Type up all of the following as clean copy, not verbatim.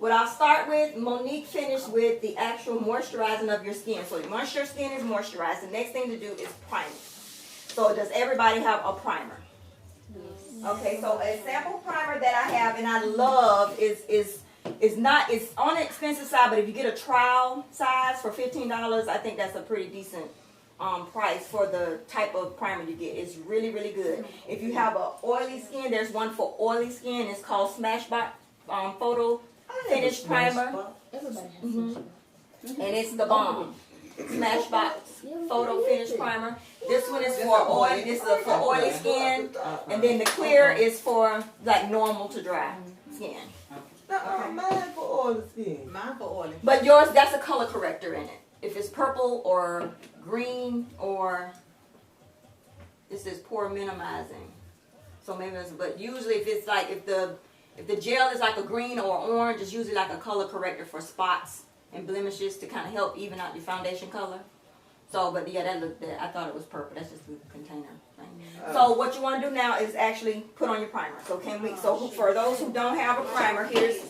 What I'll start with, Monique finished with the actual moisturizing of your skin. So once your skin is moisturized, the next thing to do is priming. So does everybody have a primer? Okay, so a sample primer that I have and I love is not, it's on the expensive side, but if you get a trial size for $15, I think that's a pretty decent price for the type of primer you get. It's really, really good. If you have a oily skin, there's one for oily skin. It's called Smashbox Photo Finish Primer. And it's the bomb. Smashbox Photo Finish Primer. This one is for oil. This is for oily skin, and then the clear is for like normal to dry skin. Okay. Mine for oily skin. Mine for oily. But yours, that's a color corrector in it. If it's purple or green or this is pore minimizing. So maybe it's, but usually if it's like if the gel is like a green or orange, it's usually like a color corrector for spots and blemishes to kind of help even out your foundation color. So, but yeah, that looked that. I thought it was purple. That's just the container thing. So what you want to do now is actually put on your primer. So can we? So for those who don't have a primer, here's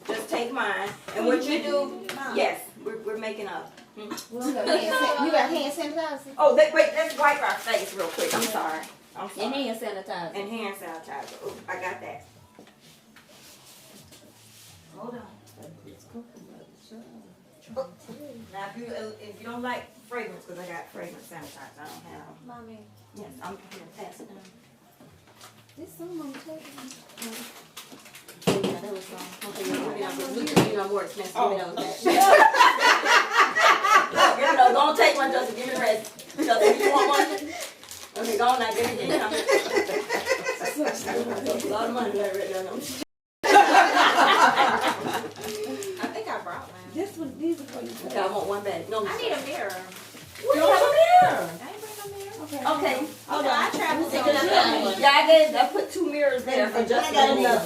just take mine. And what you do? Yes, we're making up. You got hand sanitizer? Oh, wait, let's wipe our face real quick. I'm sorry. And hand sanitizer. And hand sanitizer. Oh, I got that. Hold on. Now, if you don't like fragrance, because I got fragrance sanitizer, I don't have. Mommy, Yes, I'm gonna pass it down. this song on the table. Oh, yeah, that was okay. You know, more expensive. Give me those back. Give me those. Don't take one, Justin. Give me the rest. Justin, you want one? Okay, go on now. Give me the a lot of money right there. I think I brought mine. This one, these are for you. Okay, I want one bag. No, I need a mirror. You don't have a mirror. I ain't bring a mirror. Okay, hold on. I traveled so Yeah, I put 2 mirrors there for Justin and me. Well,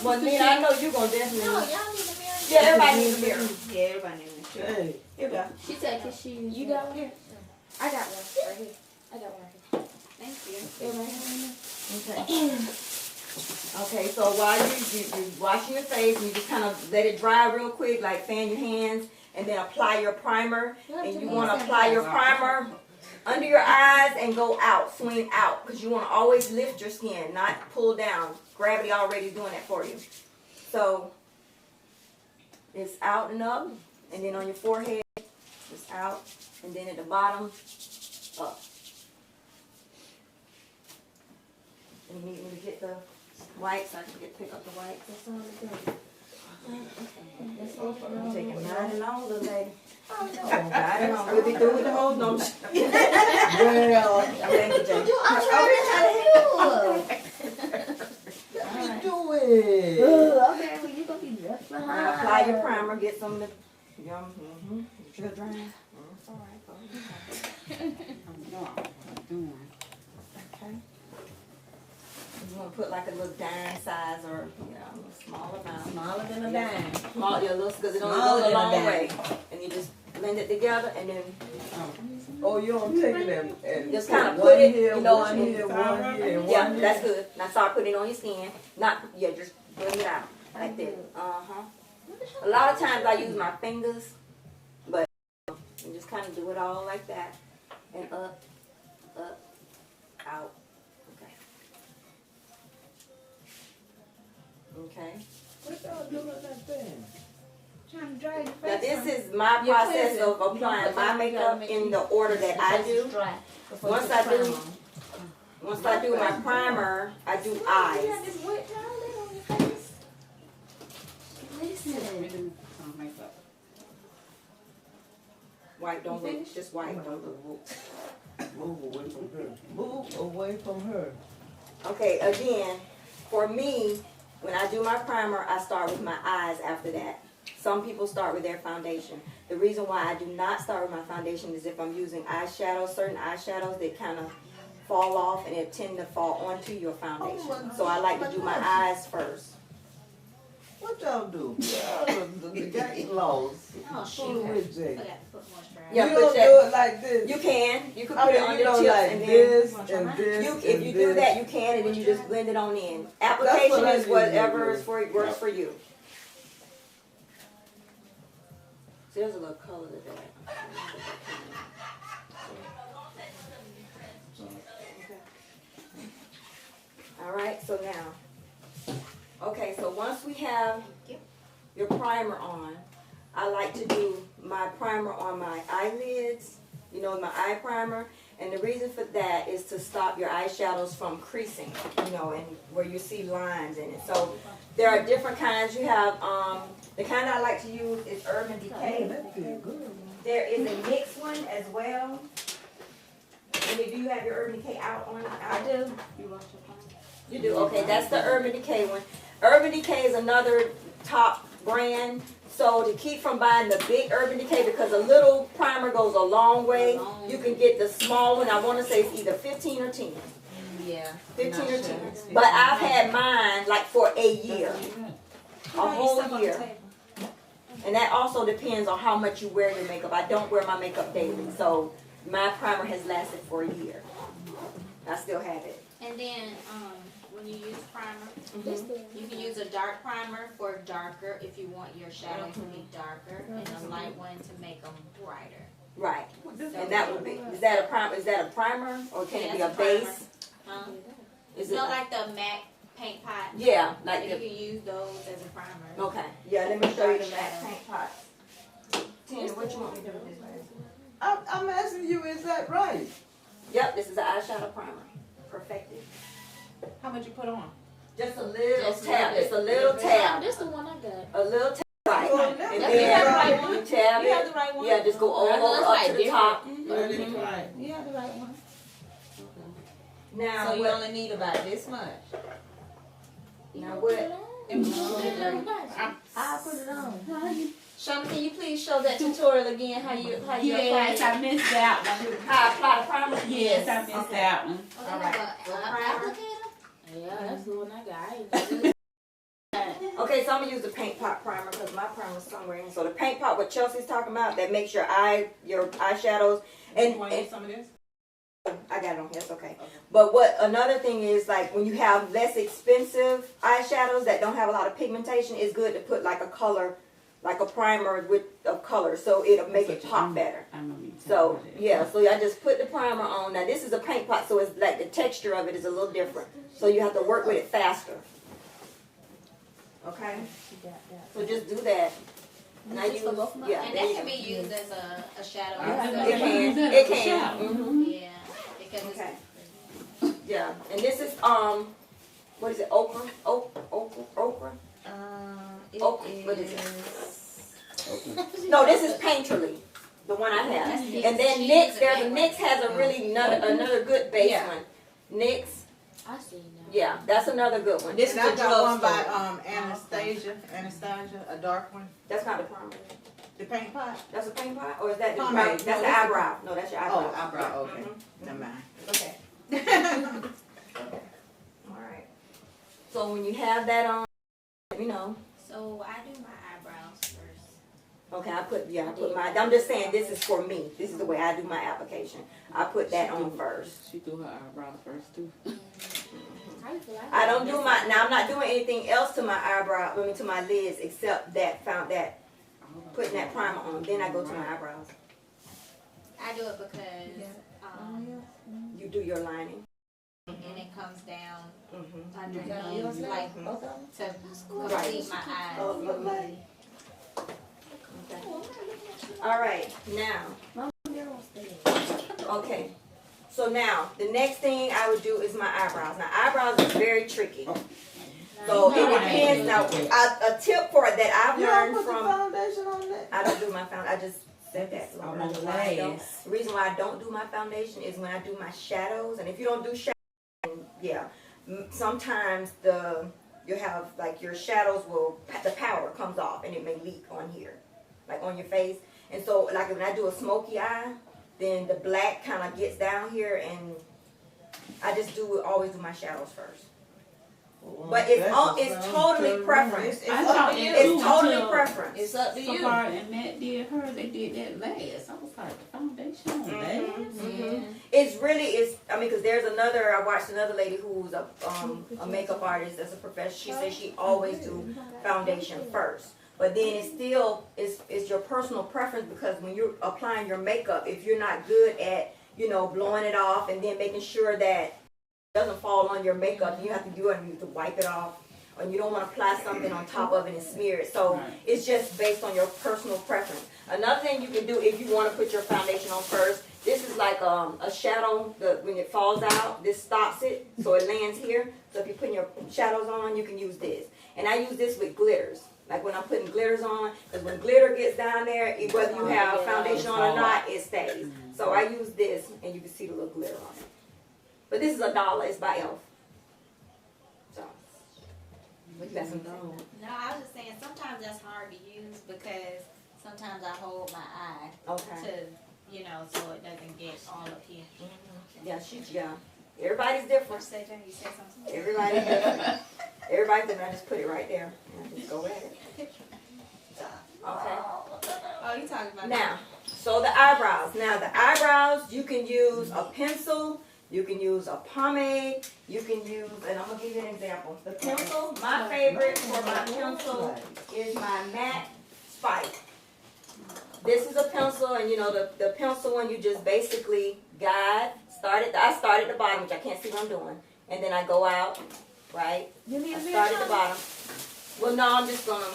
Well, Nina, I know you're gonna No, definitely. y'all need a mirror. Yeah, everybody needs a mirror. Yeah, everybody needs a mirror. Hey, Here we go. she said, cause she, you got one here? I got one right here. I got one right here. Thank you. Okay. Okay, so while you washing your face, and you just kind of let it dry real quick, like fan your hands, and then apply your primer. And you want to apply your primer under your eyes and go out, swing out, because you want to always lift your skin, not pull down. Gravity already is doing that for you. So it's out and up, and then on your forehead, it's out, and then at the bottom, up. And you need me to get the white so I can pick up the white. That's all it does. I'm taking mine and all the lady. Oh no. I don't know. We'll be through with the whole no. well, Thank you, Jay. what you doing? Okay, well, you gonna be left behind. Apply your primer. Get some of the yum. Sugar dry. It's all right. Okay. You want to put like a little dime size or, you know, a small amount. Smaller than a dime. Small, yeah, because it only Smaller goes a than a long dime. way. And you just blend it together and then Oh, you don't take it and just kind of one put it, here, you know, one here, one here, and yeah, one that's here. good. Now start putting it on your skin. Not, yeah, just blend it out like that. A lot of times I use my fingers, but you just kind of do it all like that. And up, out. Okay. What y'all doing like that? Trying to dry your Now face. this is my Your process cleansing. of applying my makeup in the order that I do. Dry. Once I do my primer, I do eyes. You have this wet towel on your face. Listen. White, don't look, just white, don't look. Move away from her. Move away from her. Okay, again, for me, when I do my primer, I start with my eyes after that. Some people start with their foundation. The reason why I do not start with my foundation is if I'm using eyeshadows, certain eyeshadows, they kind of fall off and they tend to fall onto your foundation. So I like to do my eyes first. What y'all do? Y'all got lost. Oh, Fool with Jay. I got to put moisturizer. Yeah, you put don't that- do it like this. You can I put it mean, on you your know, tips like and then. this Want and mine? this. If and you do this. that, you can, and then you just blend it on in. Application what I is usually whatever do. works for you. See, there's a little color to that. All right, so now, okay, so once we have your primer on, I like to do my primer on my eyelids, you know, my eye primer. And the reason for that is to stop your eyeshadows from creasing, you know, and where you see lines in it. So there are different kinds. You have, the kind I like to use is Urban Decay. There is a mixed one as well. Amy, do you have your Urban Decay out on? I do. You want your phone? You do, okay, that's the Urban Decay one. Urban Decay is another top brand. So to keep from buying the big Urban Decay, because a little primer goes a long way, you can get the small one. I want to say it's either 15 or 10. Yeah. 15 or 10. But I've had mine like for a year. A whole year. And that also depends on how much you wear your makeup. I don't wear my makeup daily. So my primer has lasted for a year. I still have it. And then, when you use primer, you can use a dark primer for darker if you want your shadow to be darker, and a light one to make them brighter. Right. And that would be, is that a primer or can it be a base? Is it So like the MAC paint pot. Yeah, like You the, can use those as a primer. okay. Yeah, let me show you the MAC paint pots. Tina, what you want me to do with this one? I'm asking you, is that right? Yep, this is an eyeshadow primer. Perfected. How much you put on? Just a little Just a tab. little Just a little tab. This the one I got. A little tab. Right. Well, And now then you have the right one. you tab You have it. the right one. Yeah, just go all Ours over is up like to the different. top. Right. You have the right one. Now So you what? only need about this much. Now what? I'll put it on. Shauna, can you please show that tutorial again? How you apply Yes, it? I missed that one. How I apply the primer? Yes, I missed that one. Oh, All they right. have So a primer. applicator? Yeah, that's the one I got. Okay, so I'm gonna use the paint pot primer because my primer's somewhere in. So the paint pot, what Chelsea's talking about, that makes your eyeshadows, and Want to use some of this? I got it on here. It's okay. But what another thing is, like when you have less expensive eyeshadows that don't have a lot of pigmentation, it's good to put like a color, like a primer with a color, so it'll make it pop better. I know you said So that. yeah, so I just put the primer on. Now this is a paint pot, so it's like the texture of it is a little different. So you have to work with it faster. Okay, so just do that. And I use, yeah, And that can be used as a shadow. it can, it can. Mhm. Yeah, because Okay. it's Yeah, and this is what is it? Okra? Okra? What is it? No, this is Painterly, the one I have. And then NYX, NYX has a really another good base Yeah. one. NYX, I see now. yeah, that's another good one. This is And I a got one drugstore. by Anastasia, a dark one. That's not the primer. The paint pot. That's a paint pot, or is that the Pomade. primer? No, That's the that's the- eyebrow. No, that's your eyebrow. Oh, eyebrow, okay. Mhm. Never mind. Okay. All right. So when you have that on, let me know. so I do my eyebrows first. Okay, I put my, I'm just saying this is for me. This is the way I do my application. I put that on first. She threw her eyebrow first too. How you feel? I don't do my, now I'm not doing anything else to my eyebrow, I mean to my lids except putting that primer on. Then I go to my eyebrows. I do it because You do your lining. and it comes down Mm-hmm. underneath, like to complete my eyes. Oh, lovely. Okay. All right, now. Okay. So now, the next thing I would do is my eyebrows. Now, eyebrows is very tricky. So it depends. Now, a tip for it that I've You don't learned put the from. foundation on that? I don't do my foundation. I just said that. So I'm the on reason why I don't- glass. the reason why I don't do my foundation is when I do my shadows. And if you don't do shadows, yeah, sometimes you have like your shadows the powder comes off and it may leak on here, like on your face. And so like when I do a smoky eye, then the black kind of gets down here, and I just always do my shadows first. But it's totally preference. It's I up thought to you. it It's was totally until preference. It's up to you. Safari and Matt did hers. They did that last. I was like, the foundation on last. Mhm. It's really, I mean, because I watched another lady who's a makeup artist that's a professional. She said she always do foundation first. But then it still is your personal preference, because when you're applying your makeup, if you're not good at, you know, blowing it off and then making sure that it doesn't fall on your makeup, you have to do it and you have to wipe it off. Or you don't want to apply something on top of it and smear it. So it's just based on your personal preference. Another thing you can do if you want to put your foundation on first, this is like a shadow. When it falls out, this stops it, so it lands here. So if you're putting your shadows on, you can use this. And I use this with glitters. Like when I'm putting glitters on, because when glitter gets down there, whether you have foundation on or not, it stays. So I use this, and you can see the little glitter on it. But this is $1. It's by Elf. So. That's some No, I was just saying, sometimes that's hard to use because sometimes I hold my eye Okay. to, you know, so it doesn't get all up here. Yeah. Everybody's different. You said something? Everybody's different. Everybody's different. I just put it right there. And I just go at it. Okay. Oh, you talking about Now, so the eyebrows. Now the eyebrows, you can use a pencil. You can use a pomade. You can use, and I'm going to give you an example. The pencil, my favorite for my pencil is my matte Spike. This is a pencil, and you know, the pencil one, you just basically guide. I start at the bottom, which I can't see what I'm doing. And then I go out, right? I start at the bottom. Well, no, I'm just going to.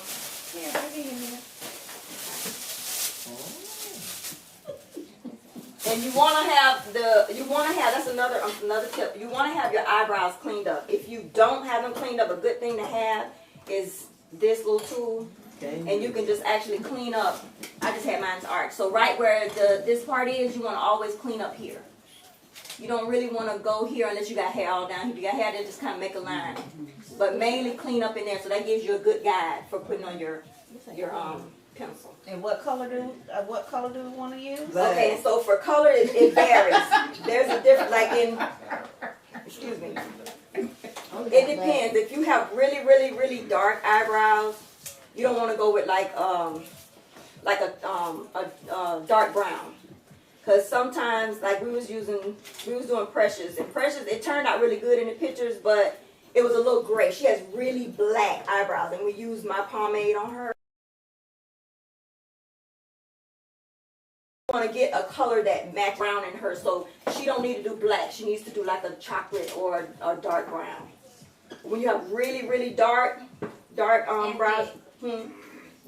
And you want to have that's another tip. You want to have your eyebrows cleaned up. If you don't have them cleaned up, a good thing to have is this little tool. And you can just actually clean up. I just had mine's arch. So right where this part is, you want to always clean up here. You don't really want to go here unless you got hair all down here. If you got hair, then just kind of make a line. But mainly clean up in there, so that gives you a good guide for putting on your pencil. And what color do we want to use? Okay, so for color, it varies. There's a different, excuse me. It depends. If you have really, really, really dark eyebrows, you don't want to go with like a dark brown. Because sometimes, like we was doing Precious, and Precious, it turned out really good in the pictures, but it was a little gray. She has really black eyebrows, and we used my pomade on her. Want to get a color that match brown in her, so she don't need to do black. She needs to do like a chocolate or a dark brown. When you have really, really dark brows,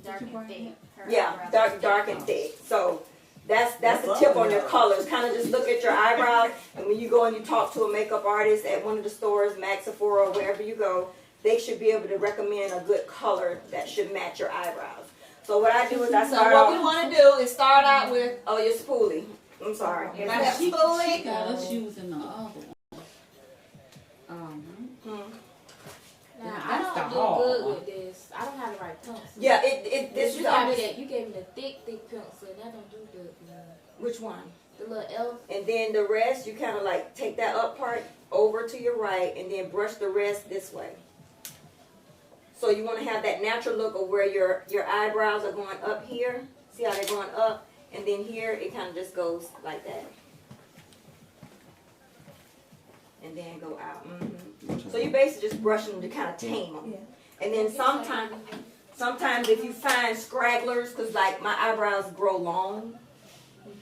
Dark and thick. Her yeah, eyebrows. dark and thick. So that's the tip on your colors. Kind of just look at your eyebrows, and when you go and you talk to a makeup artist at one of the stores, Max, Sephora, or wherever you go, they should be able to recommend a good color that should match your eyebrows. So what I do is I start what off. we want to do is start out with. Oh, your spoolie. I'm sorry. And I have spoolie. She got us using the other one. Now, Yeah, I that's don't the do hard good one. with this. I don't have the right pencil. Yeah, this You is gave me that. You gave me the thick pencil, and that don't do good for me. which one? The little elf. And then the rest, you kind of like take that up part over to your right, and then brush the rest this way. So you want to have that natural look of where your eyebrows are going up here. See how they're going up? And then here, it kind of just goes like that. And then go out. So you basically just brush them to kind of tame them. And then sometimes if you find scragglers, because like my eyebrows grow long.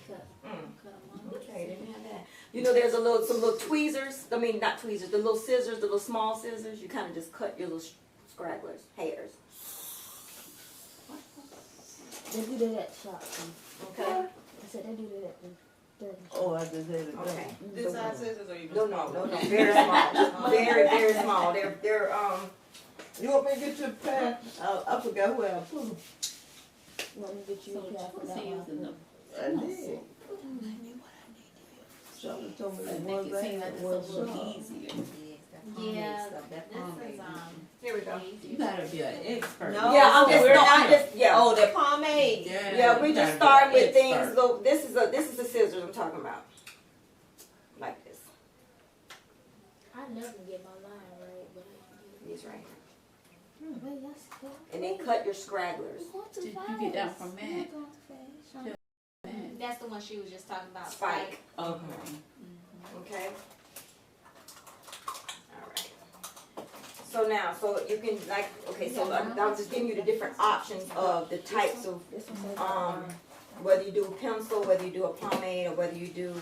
Cut them off. Okay, didn't have that. You know, there's some little tweezers. I mean, not tweezers. The little scissors, the little small scissors. You kind of just cut your little scragglers, hairs. They do that at shop. Okay. I said they do that at the Oh, I just had it. Okay. This size scissors or you No, very small. Very small. They're You want me to get you a pair? I forgot where I put them. Want me to get you So a cap for what's that he one? using them? I did. Somebody told me I that make one it bag seem like it's a was little soft. easier. Yeah, Stuff, that this pomade. is here we go. You gotta be an expert. No. Yeah, I'm We're not. just Oh, the pomade. Yeah, we just start with things. So this is the scissors I'm talking about. Like this. I never get my line right, but I These right here. can. Wait, that's good. And then cut your scragglers. You're going too Did you fast. get that from Matt? You're going too fast. That's the one she was just talking about. Spike. Okay. Okay. All right. So now, so you can like, okay, so I'm just giving you the different options of the types of, whether you do a pencil, whether you do a pomade, or whether you do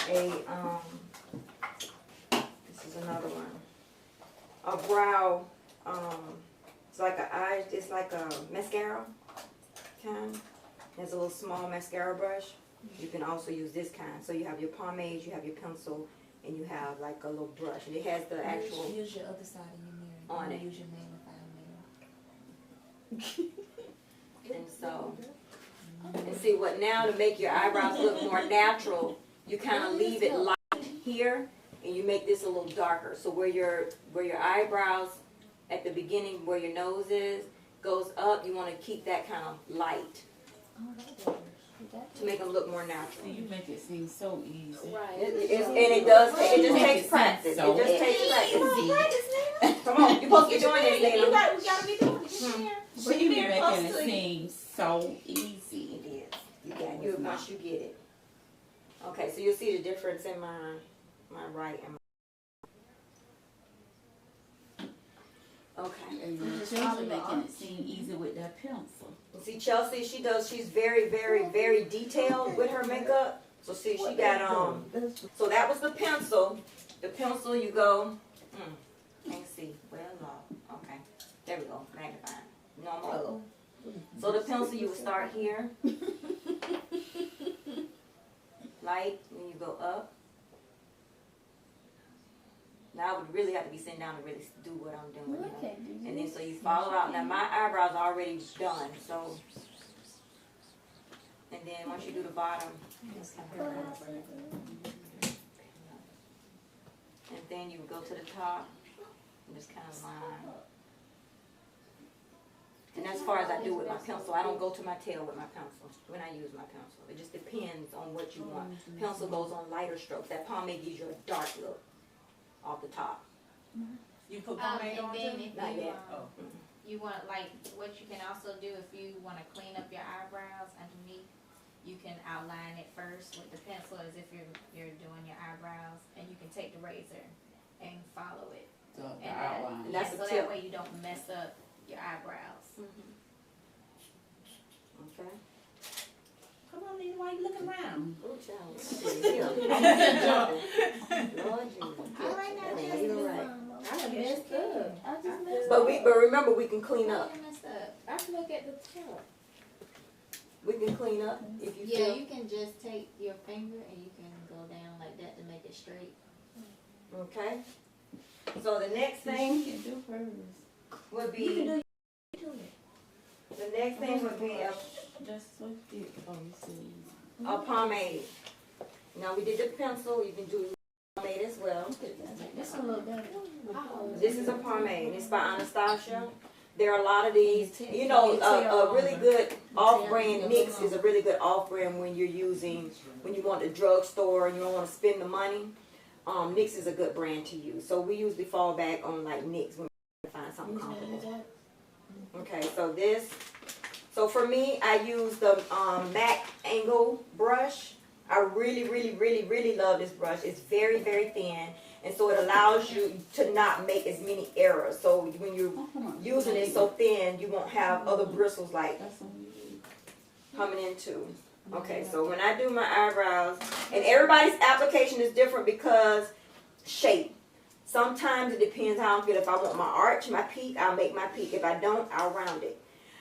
a, this is another one, a brow, it's like it's like a mascara kind. There's a little small mascara brush. You can also use this kind. So you have your pomade, you have your pencil, and you have like a little brush. And it has the actual Use your other side of your mirror. on Don't it. Use your magnifying mirror. And so, and see what now to make your eyebrows look more natural, you kind of leave it light here, and you make this a little darker. So where your eyebrows at the beginning, where your nose is, goes up, you want to keep that kind of light to make them look more natural. You make it seem so easy. Right. And it does. It just takes practice. It just takes practice. Come on, you're supposed to be doing this, We Nina. gotta be doing it. She be making it seem so easy. It is. You got you once you get it. Okay, so you'll see the difference in my right and my. Okay. And Chelsea making it seem easy with that pencil. See Chelsea, she's very, very, very detailed with her makeup. So see, she got so that was the pencil. The pencil you go, can't see. Well, okay. There we go, magnifying. Normal. So the pencil you would start here. Light, then you go up. Now I would really have to be sitting down to really do what I'm doing. You know? And then so you follow out. Now my eyebrows are already done, so. And then once you do the bottom, just kind of and then you would go to the top and just kind of line. And as far as I do with my pencil, I don't go to my tail with my pencil when I use my pencil. It just depends on what you want. Pencil goes on lighter strokes. That pomade gives you a dark look off the top. You put pomade And on then too? if Not you, yet. you want, like, what you can also do if you want to clean up your eyebrows underneath, you can outline it first with the pencil as if you're doing your eyebrows, and you can take the razor and follow it. So the And outline. And that's so the that tip. way you don't mess up your eyebrows. Okay. Come on, Nina, why you looking around? Oh, child. Lord Jesus. All right, now, That ain't Jessica. even right. I done messed up. I just messed But up. but remember, we can clean up. You messed up. I can look at the top. We can clean up if you Yeah, feel. you can just take your finger and you can go down like that to make it straight. Okay. So the next You thing can do hers. would be. The next thing would be Just so thick. Oh, you see. a pomade. Now we did the pencil. You can do pomade as well. This one look better. This is a pomade. It's by Anastasia. There are a lot of these. You know, a really good off-brand NYX is a really good off-brand when you're using, when you want a drugstore and you don't want to spend the money. NYX is a good brand to use. So we usually fall back on like NYX when we find something comfortable. Okay, so this. So for me, I use the MAC angle brush. I really, really, really, really love this brush. It's very, very thin. And so it allows you to not make as many errors. So when you're using it so thin, you won't have other bristles like That's on you. coming into. Okay, so when I do my eyebrows, and everybody's application is different because shape. Sometimes it depends how I'm feeling. If I want my arch, my peak, I'll make my peak. If I don't, I'll round it.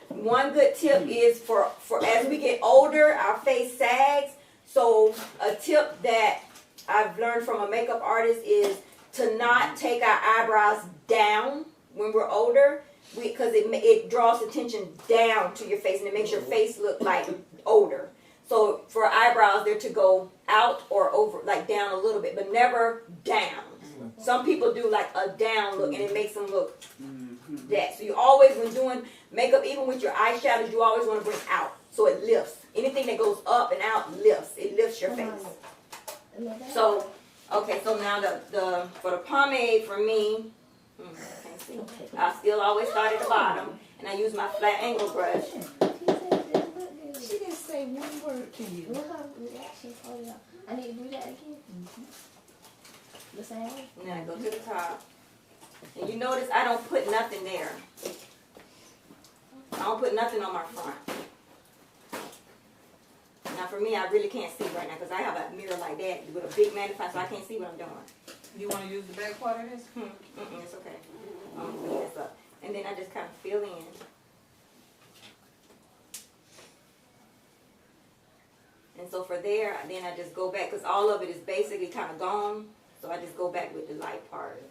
One good tip is for as we get older, our face sags. So a tip that I've learned from a makeup artist is to not take our eyebrows down when we're older, because it draws attention down to your face and it makes your face look like older. So for eyebrows, they're to go out or over, like down a little bit, but never down. Some people do like a down look and it makes them look that. So you always, when doing makeup, even with your eyeshadows, you always want to bring out so it lifts. Anything that goes up and out lifts. It lifts your face. So, okay, so now the for the pomade for me, can't see. I still always start at the bottom and I use my flat angle brush. She didn't say one word to you. Look how reaction. Oh yeah. I need to do that again. The same way. And then I go to the top. And you notice I don't put nothing there. I don't put nothing on my front. Now for me, I really can't see right now because I have a mirror like that with a big magnifier, so I can't see what I'm doing. You wanna use the back part of this? It's okay. Clean this up. And then I just kind of fill in. And so for there, then I just go back because all of it is basically kind of gone. So I just go back with the light part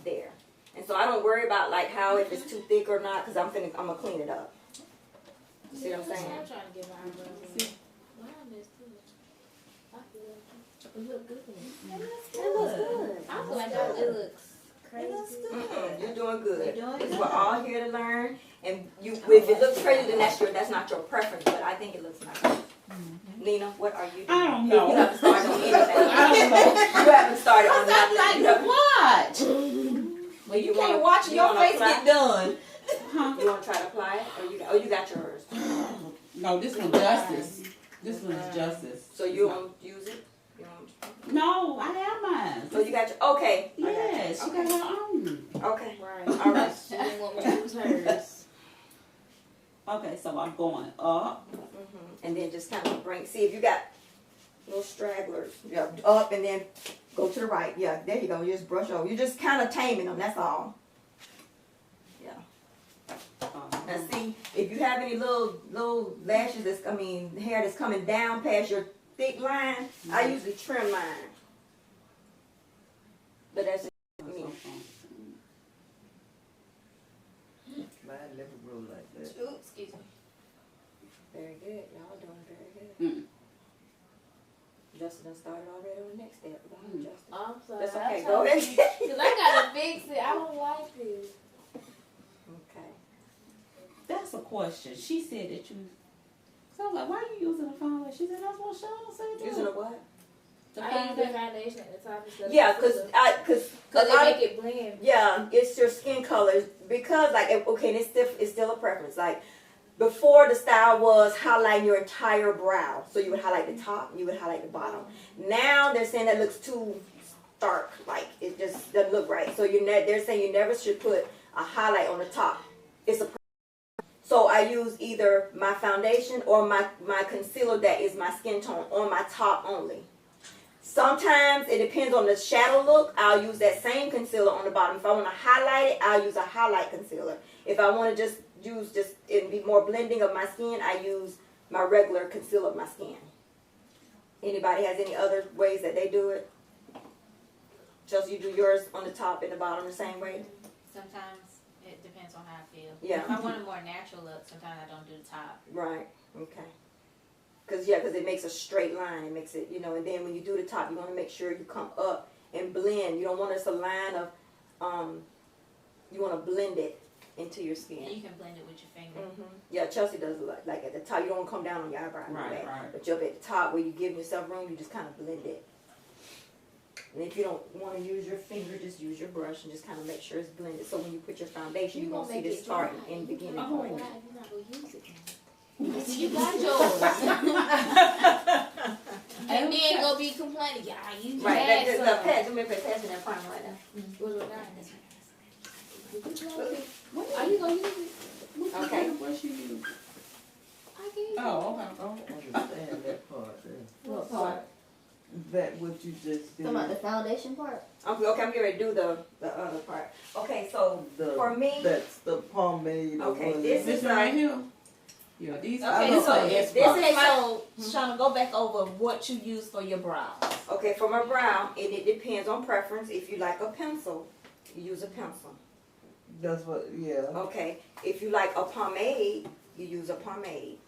there. And so I don't worry about like how if it's too thick or not because I'm gonna clean it up. You see what I'm saying? I'm trying to get my eyebrows. Wow, that's good. I feel it look good. It looks good. I feel like it looks crazy. You're doing good. You're doing Because good. we're all here to learn. And you, if it looks crazy, then that's not your preference. But I think it looks nice. Nina, what are you doing? I don't know. You haven't started on anything. I don't know. You haven't started on I nothing. like to watch. Well, You can't watch your wanna face apply? get done. Huh? You want to try to apply it? Or you got yours? No, this one's Justice. This one's Justice. So you don't use it? You don't? No, I have mine. So you got your, okay. I got you. Yes, she got her own. Okay. Right. All right. She didn't want me to use hers. Okay, so I'm going up. And then just kind of see if you got little stragglers. Yeah, up and then go to the right. Yeah, there you go. You just brush over. You're just kind of taming them. That's all. Yeah. Now see, if you have any little lashes hair that's coming down past your thick line, I usually trim mine. But that's just me. Mine never grow like that. Oops, excuse me. Very good. Y'all doing very good. Mm. Justin done started already on the next step. Go on, Justin. I'm sorry. That's I'm okay. trying Go to- ahead. Cause I gotta fix it. I don't like this. Okay. That's a question. She said that you. So I was like, why are you using a foundation? She said, that's what Sean said. too." Using a what? The I use the foundation. foundation at the top instead of Yeah, the cause cause a lot it of make it blend. yeah, it's your skin colors because like okay, and it's still a preference. Like before, the style was highlighting your entire brow, so you would highlight the top, and you would highlight the bottom. Now they're saying that looks too stark, like it just doesn't look right. So they're saying you never should put a highlight on the top. It's a so I use either my foundation or my concealer that is my skin tone on my top only. Sometimes it depends on the shadow look. I'll use that same concealer on the bottom. If I want to highlight it, I'll use a highlight concealer. If I want to just use it be more blending of my skin, I use my regular concealer of my skin. Anybody has any other ways that they do it? Just you do yours on the top and the bottom the same way? Sometimes it depends on how I feel. Yeah. If I want a more natural look, sometimes I don't do the top. Right. Okay. Because it makes a straight line. It makes it, and then when you do the top, you want to make sure you come up and blend. You don't want us a line of, you want to blend it into your And skin. you can blend it with your finger. Yeah, Chelsea does like at the top. You don't want to come down on your eyebrow. Right. But you're up at the top where you give yourself room, you just kind of blend it. And if you don't want to use your finger, just use your brush and just kind of make sure it's blended. So when you put your foundation, you won't see this starting in the beginning Oh. point. You're not gonna use it. You got yours. And then go be complaining. Yeah, you Right, had that's some. the pass. Let me pass me that primer right now. What was that? What Are you gonna use it? What Okay. kind of brush you use? I gave you. Oh, I don't understand that part there. What part? That what you just did. Talking about the foundation part? Okay, I'm getting ready to do the other part. Okay, so for me, That's the pomade. or Okay, what this it This one right here? Yeah, these Okay, these so are this S-Box. is Okay, my- so Shauna, go back over what you use for your brows. okay, for my brow, it depends on preference. If you like a pencil, you use a pencil. That's what, yeah. Okay, if you like a pomade, you use a pomade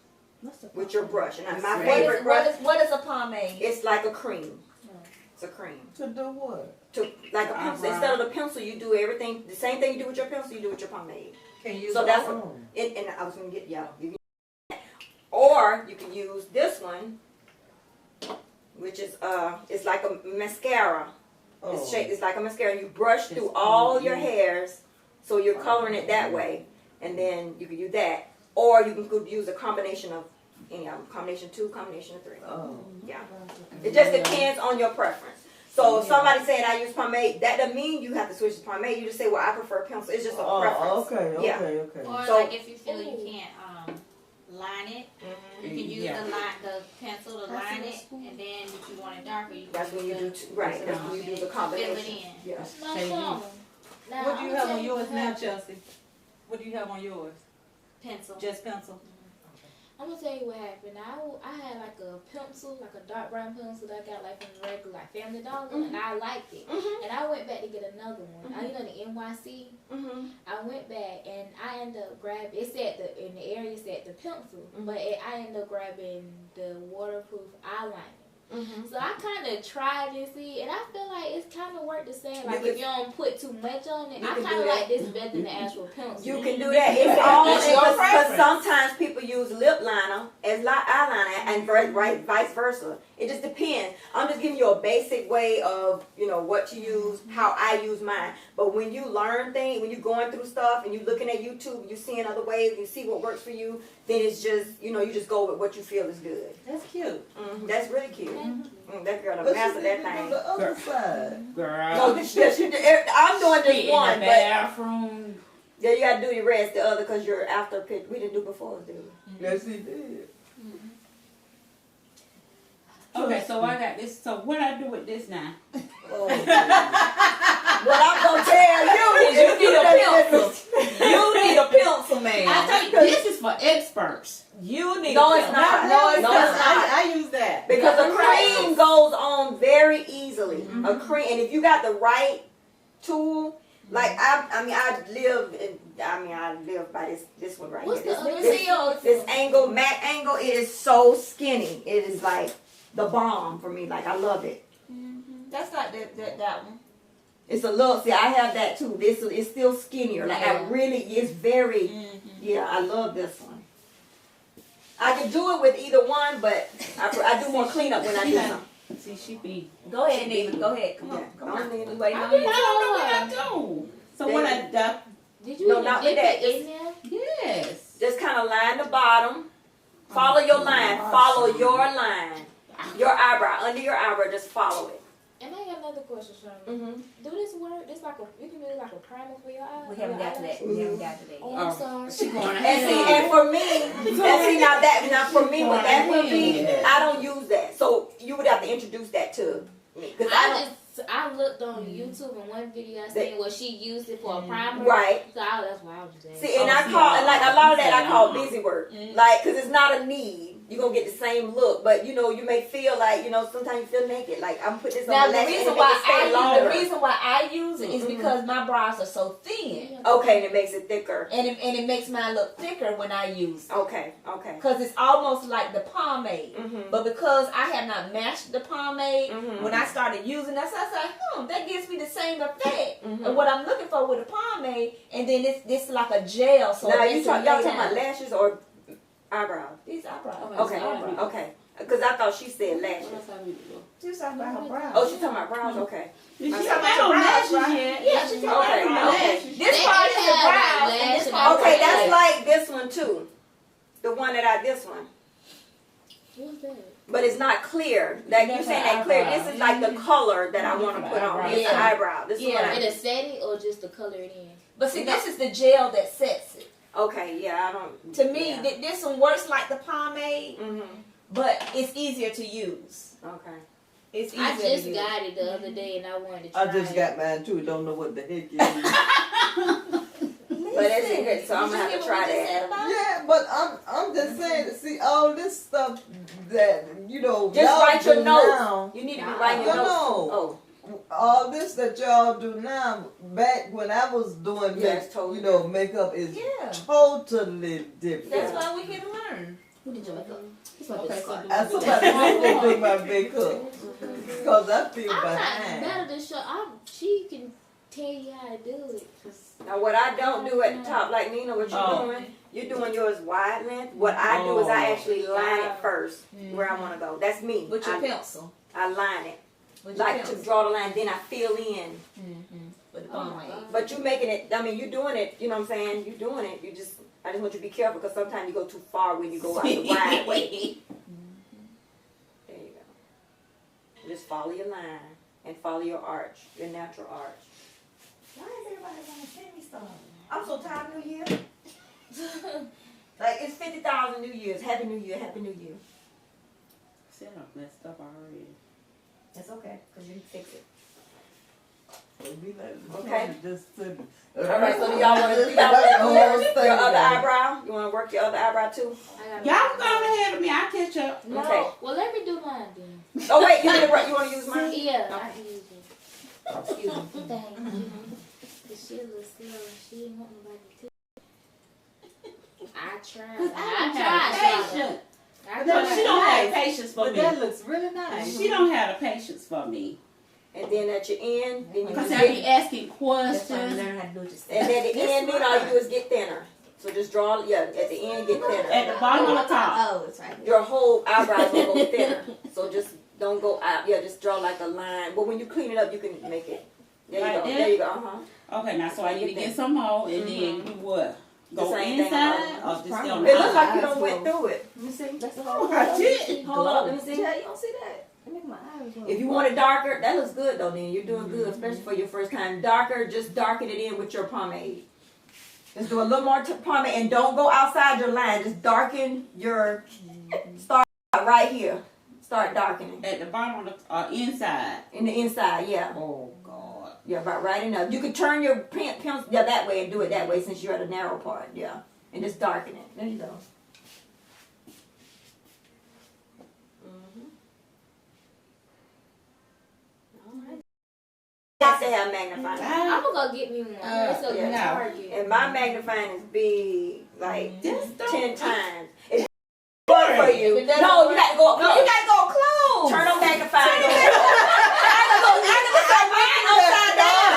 What's the with your brush. And my What favorite brush, what is a pomade? it's like a cream. It's a cream. To do what? Like a pencil. Instead of the pencil, you do everything. The same thing you do with your pencil, you do with your pomade. Can you use So that's Oh. and I was gonna get you can, or you can use this one, which is it's like a mascara. It's Oh. shaped. It's like a mascara. You brush through all your hairs, so you're coloring it that way, and then you can do that, or you can use a combination of combination 2, combination of 3. Oh. Yeah, it just depends on your preference. So if somebody saying I use pomade, that doesn't mean you have to switch to pomade. You just say, well, I prefer pencil. It's just a preference. Oh, okay, Yeah. okay. Or So- like if you feel you can't line it, you can use the pencil to line it, and then if you want it darker, you can That's when you do, use right, that's when you do the fill it combination. in. Yeah. My Say phone. Now, What do you I'ma have tell on yours what now, happened. Chelsea? What do you have on yours? Pencil. Just pencil? I'm gonna tell you what happened. I had like a pencil, like a dark brown pencil that I got like from the regular like Family Dollar, and I liked it. Mhm. And I went back to get another one. You know the NYC. Mhm. I went back and I ended up grabbing. It said in the area it said the pencil, but I ended up grabbing the waterproof eyeliner. Mhm. So I kind of tried and see, and I feel like it's kind of worked the same. Like You if you don't put too much on it, you I can kind do of that. like this better than the actual pencil. You can do that. It's all It's your because preference. sometimes people use lip liner as eyeliner and vice versa. It just depends. I'm just giving you a basic way of what to use, how I use mine. But when you learn things, when you're going through stuff and you're looking at YouTube, and you're seeing other ways, you see what works for you, then it's just you just go with what you feel is good. That's cute. That's really cute. Thank you. That girl But done you mastered need that to do thing. the other side. Girl. No, I'm doing Be just in one, the but bathroom. yeah, you gotta do the rest, the other, because you're after pitch. We didn't do before, did we? Yes, he did. Okay, so I got this. So what I do with this now? Oh. What I'm gonna tell you is You need a done pencil. You need a pencil, man. I tell you, this is for experts. You need No, a it's pencil. not. No, it's No, not. it's not. I use that. Because the That's cream right. goes on very easily. A cream, and if you got the right tool, like I live by this one right What's here. the This, other this, seal? this angle, matte angle, it is so skinny. It is like the bomb for me. Like I love it. That's not that one. It's a little. See, I have that too. This is still skinnier. Like I really, it's very. Yeah, I love this one. I can do it with either one, but I do more cleanup when I do something. See, she be. Go ahead, Neva. Go ahead. Come on. Yeah, Come I on. don't need We it. waiting I on didn't you. I don't know what I do. So what I do? Did you No, even not dip with that. it in there? Yes. Just kind of line the bottom. Follow your line. Follow your line. Your eyebrow. Under your eyebrow, just follow it. And I got another question, Sherman. Mm-hmm. Do this work? This like you can do like a primer for your eyes. We haven't got to that. We haven't got to that Oh, yet. I'm Oh, sorry. she going And see, and for me, now for me, what that would be, I don't use that. So you would have to introduce that to me. Because I looked on YouTube in one video I seen where she used it for a primer. Right. So that's why I was just asking. See, and I call, and like a lot of that I call busy work. Like, because it's not a need. You're going to get the same look. But, you may feel like, sometimes you feel naked. Like, I'm putting this on Now my the lash reason and it why makes it stay longer. the reason why I use it is because my brows are so thin, Okay, and it makes it thicker. and it makes mine look thicker when I use it. Okay. Because it's almost like the pomade. Mm-hmm. But because I have not matched the pomade, Mhm. when I started using that, so I was like, that gives me the same effect Mhm. of what I'm looking for with the pomade. And then this like a gel. So Now, it makes it y'all lay talking down. about lashes or eyebrows? These eyebrows. Okay, Eyebrows. okay. Because I thought she said lashes. She's talking about her brows. Oh, she's talking about brows? Okay. She's Okay. talking about lashes yet. Yeah, she's talking Okay, about her okay. lashes. This part is the have brows, and lash this and part Okay, is that's the like this one too. The one this one. What's that? But it's not clear. Like you That's saying an that clear. eyebrow. This is like the color that I want to That's put an on. eyebrow. It's an Yeah. eyebrow. This is what Yeah. And I. a setting or just to color it in? But see, this is the gel that sets it. Okay, yeah, I don't. To me, yeah. this one works like the pomade, Mhm. but it's easier to use. Okay. It's easier I just to use. got it the other day and I wanted to try I just it. got mine too. Don't know what the heck it is. But that's good. So I'm gonna have to try that. Yeah, but I'm just saying to see all this stuff that Just y'all write your do notes. now. You need to be writing your No, notes. no. Oh. All this that y'all do now, back when I was doing Yeah, it's totally makeup is Yeah. totally different. That's why we here to learn. Who did your makeup? It's like Okay, this so part. do I somebody else to do my makeup because I feel I'm not behind. better than she can tell you how to do it. Now what I don't do at the top, like Nina, what you're Oh. doing, you're doing yours wide length. What I do is I Oh. actually line it first where I want to go. That's me. With your I, pencil. I line it. With your Like to pencil. draw the line, then I fill in. With the pomade. But you making it, I mean, you doing it, you know what I'm saying? You doing it. I just want you to be careful because sometimes you go too far when you go out the wide way. There you go. Just follow your line. and follow your arch, your natural arch. Why is everybody gonna send me stuff? I'm so tired of New Year. Like it's 50,000 New Years. Happy New Year, Happy New Year. See, I done messed up already. That's okay, cause you can fix it. Okay. Okay. Just to, All right. So do y'all want to do your other eyebrow? You want to work your other eyebrow too? Y'all go ahead of me. I'll catch up. No, Okay. well let me do mine then. Oh wait, you want to use mine? Yeah, I can use it. Excuse me. Thank you. Cause she a little slow. She ain't want nobody to. I tried. I tried. Patience. I No, she tried. don't have patience for but me. that looks really nice. She don't have the patience for me. And then at your end, then you Because just I be get, asking That's why I questions. learned how to do it just. and at the end, then all you do is get thinner. So just draw, yeah, at the end, get thinner. At the bottom of the top. Oh, it's right here. Your whole eyebrows will go thinner. So just don't go out. Yeah, just draw like a line. But when you clean it up, you can make it. There you Like go. that? There you go. Uh-huh. Okay, now so I need to get some more and then do what? The Go same thing inside about or just stay on the It looks like you outside? don't went through it. Let me see. That's the Oh, whole. I did. Hold up. Let me see. Yeah, you don't see that. It make my eyes roll. If you want it darker, that looks good though. Then you're doing good, especially for your first time. Darker, just darken it in with your pomade. Just do a little more pomade and don't go outside your line. Just darken your. Start right here. Start darkening At the bottom of the inside. in the inside. Yeah, Oh God. yeah, right enough. You can turn your pencil that way and do it that way since you're at a narrow part. Yeah, and just darken it. There you go. Yes, they have magnifying. I'm gonna go get me one. It's a yeah. Target. And my magnifying is big, like Just don't- 10 times. It's good for you. It doesn't No, you work. got to go up No, you close. gotta go close. Turn on magnifying. I can look like mine upside down.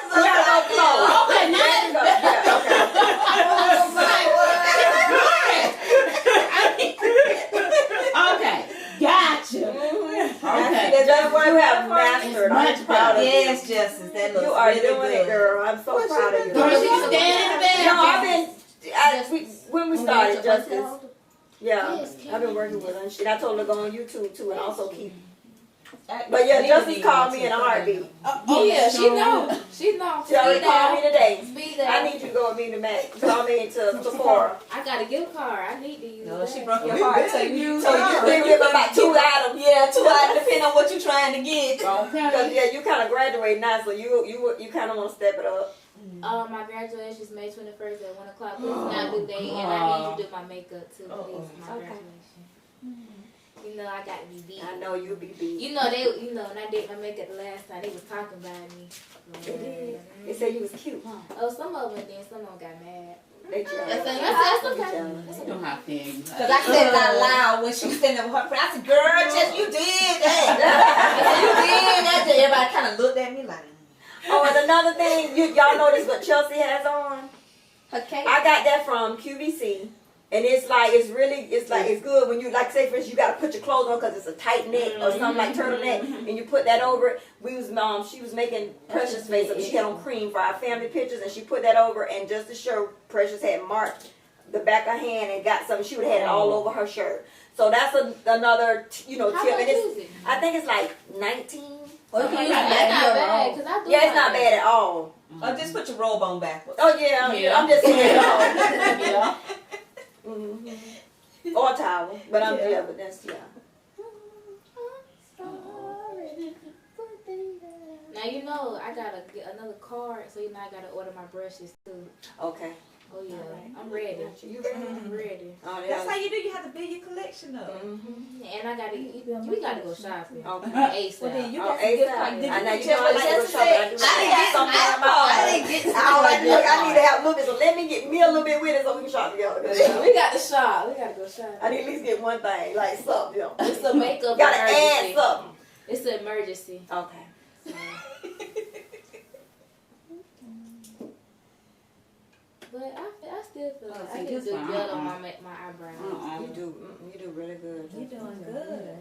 You got to go close. Okay, now There you go. Yeah, okay, gotcha. okay. That's what you have mastered. I'm Much proud of you. Yes, Justice, that looks You are really doing good. it, girl. I'm so proud of you. Girl, she's standing in the bed. No, I've been. When we started Justice, yeah, Yes, I've been working with her and shit. I told her to go on YouTube too and also keep. But But yeah, Justice called me in a heartbeat. Oh yeah, she know. She know. She already called me today. Speed I up. need you to go with me to Mac. Call me to Sephora. I got a gift card. I need to use No, that. she broke your We heart. been So you, using so you her. We give about 2 items. Yeah, 2 items depending on what you're trying to get. Because Okay. yeah, you kind of graduate now, so you kind of want to step it up. My graduation is May 21st at 1 o'clock. Please not do day, and I need to do my makeup too. Please, my Okay. graduation. You know I got to be beat. I know you'll be beat. You know when I did my makeup the last time, they was talking about me. They did. They said you was cute, huh? Oh, some of them did. Some of them got mad. They That's jealous. that's They okay. jealous. You know how fair you Because I said it out loud when she was standing there with her friend. I said, girl, Jess, you did that. I said, you did that. Everybody kind of looked at me like, Oh, and another thing, y'all notice what Chelsea has on? her cake. I got that from QVC. And it's good when you, like, say for instance, you got to put your clothes on because it's a tight neck or something like turtleneck, and you put that over it. She was making Precious face up. She had on cream for our family pictures, and she put that over, and just to show Precious had marked the back of her hand and got something, she would have had it all over her shirt. So that's another, How tip. much And is it? I think it's like 19. Or you can use That's that not in your bad, robe. 'cause I do Yeah, it's not like bad at all. Or just put your robe on backwards. Oh yeah, Yeah. I'm just saying. Yeah. Or a towel, but Yeah. but that's Now you know I gotta get another card, so you know I gotta order my brushes too. Okay. Oh yeah, Alright. I'm ready. You ready? I'm ready. Oh, yeah. That's how you do. You have to build your collection up. And I gotta, we gotta go shopping. Okay. ASAP. Well, then you Oh, got to get ASAP. like, I know you check know I what like to go Jessica shopping. said. I do I didn't get something my in my card. I own. didn't get I need to have a little bit, so let me get me a little bit with it so we can shop together. We got to shop. We gotta go shopping. I need at least get one thing, like something. It's a makeup Gotta add emergency. something. It's an emergency. Okay. But I still feel like see, I can this do one, good on my eyebrows. You do really good. You're doing good.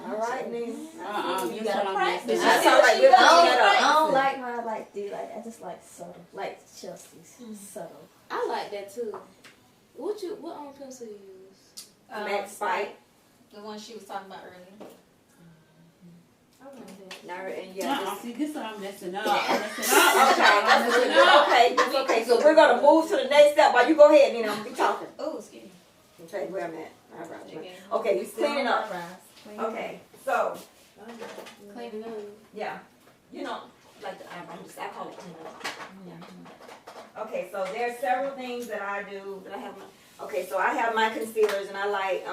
All right, then. You That's gotta what I'm practice. missing. That's all right. We'll I clean don't- that I up. don't like my I just like subtle, like Chelsea's subtle. I like that too. What on pencil you use? Max Spike. The one she was talking about earlier. Now, and yeah. Uh-uh, see, this I'm messing up. Okay, that's okay. So we're gonna move to the next step. While you go ahead, Nina, I'm gonna be talking. Oh, excuse me. Okay, where I'm at. Eyebrows. Okay, you cleaning up. Okay, so Clean it up. yeah, you know, like the eyebrows. I call it cleaning up. Okay, so there's several things that I do. That I have my. Okay, so I have my concealers, and I like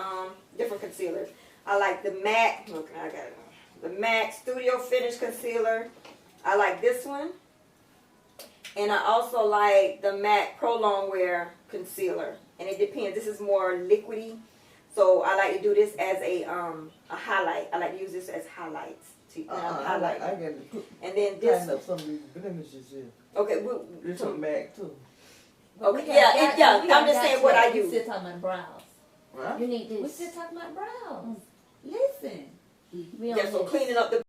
different concealers. I like the MAC. Look, I got it. The MAC Studio Finish Concealer. I like this one. And I also like the MAC Pro Longwear Concealer. And it depends. This is more liquidy. So I like to do this as a highlight. I like to use this as highlights. To highlight. I got to put And then this. kind up some of these blemishes here. Okay. This one back too. Okay. Yeah. I'm just saying what I You use. still talking about brows. Right? You need We this. still talking about brows. Listen. We on Yeah. So this. cleaning up the.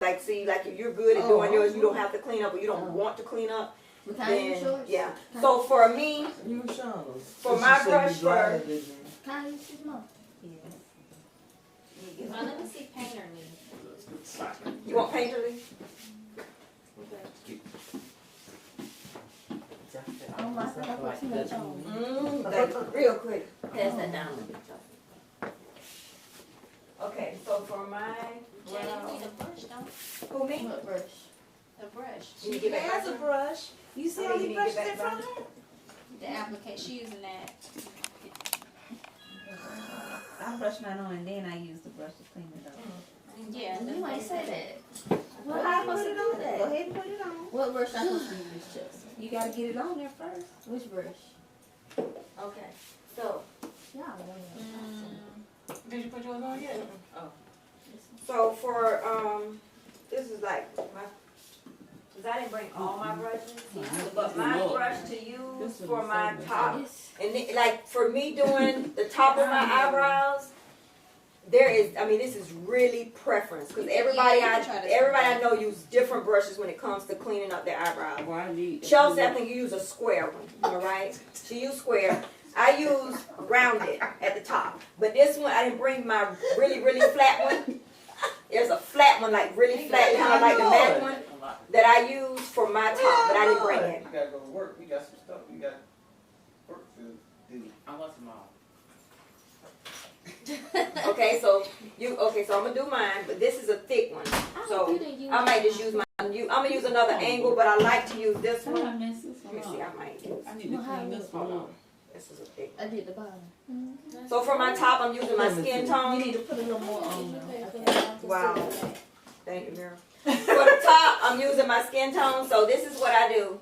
Like, see, like if you're good at doing yours, you don't have to clean up, or you don't Oh. want to clean up. What kind use Then yours? yeah. So for me, You Shauna's. For my brush drier for- than me. Kind use this month. Now let me see painterly. you want painterly? I don't like that. I put too much on. That's real quick. Pass that down. Okay, so for my Jay, you need a brush, don't who me? What brush? a brush. You need to get back Has a right brush. You see Okay, how you he need to brushes get it back from her? The application, she using that. I brush mine on and then I use the brush to clean it up. Yeah. You might say that. Well, how you put it on there? Go ahead and put it on. What brush I supposed to use, Chelsea? You gotta get it on there first. Which brush? Okay, so Y'all don't Did you put yours on yet? so for this is like my. Cause I didn't bring all my brushes, but my brush to use for my top, and like for me doing the top of my eyebrows, there is, I mean, this is really preference, cause everybody I know use different brushes when it comes to cleaning up their eyebrows. Well, I need. Chelsea, I think you use a square one, all right? She used square. I use rounded at the top, but this one I didn't bring my really flat one. There's a flat one, like really flat, kind of like the MAC one that I use for my top, but I didn't bring it. You gotta go to work. We got some stuff. We got work to do. I want some more. Okay, so I'm gonna do mine, but this is a thick one, so I might just use my. I'm gonna use another angle, but I like to use this one. I mess this Let me one see, up. I might use. I need to clean this one up. This is a thick. I did the bottom. So for my top, I'm using my skin You tone. need to put a little more on there. Wow. Thank you, girl. For the top, I'm using my skin tone, so this is what I do.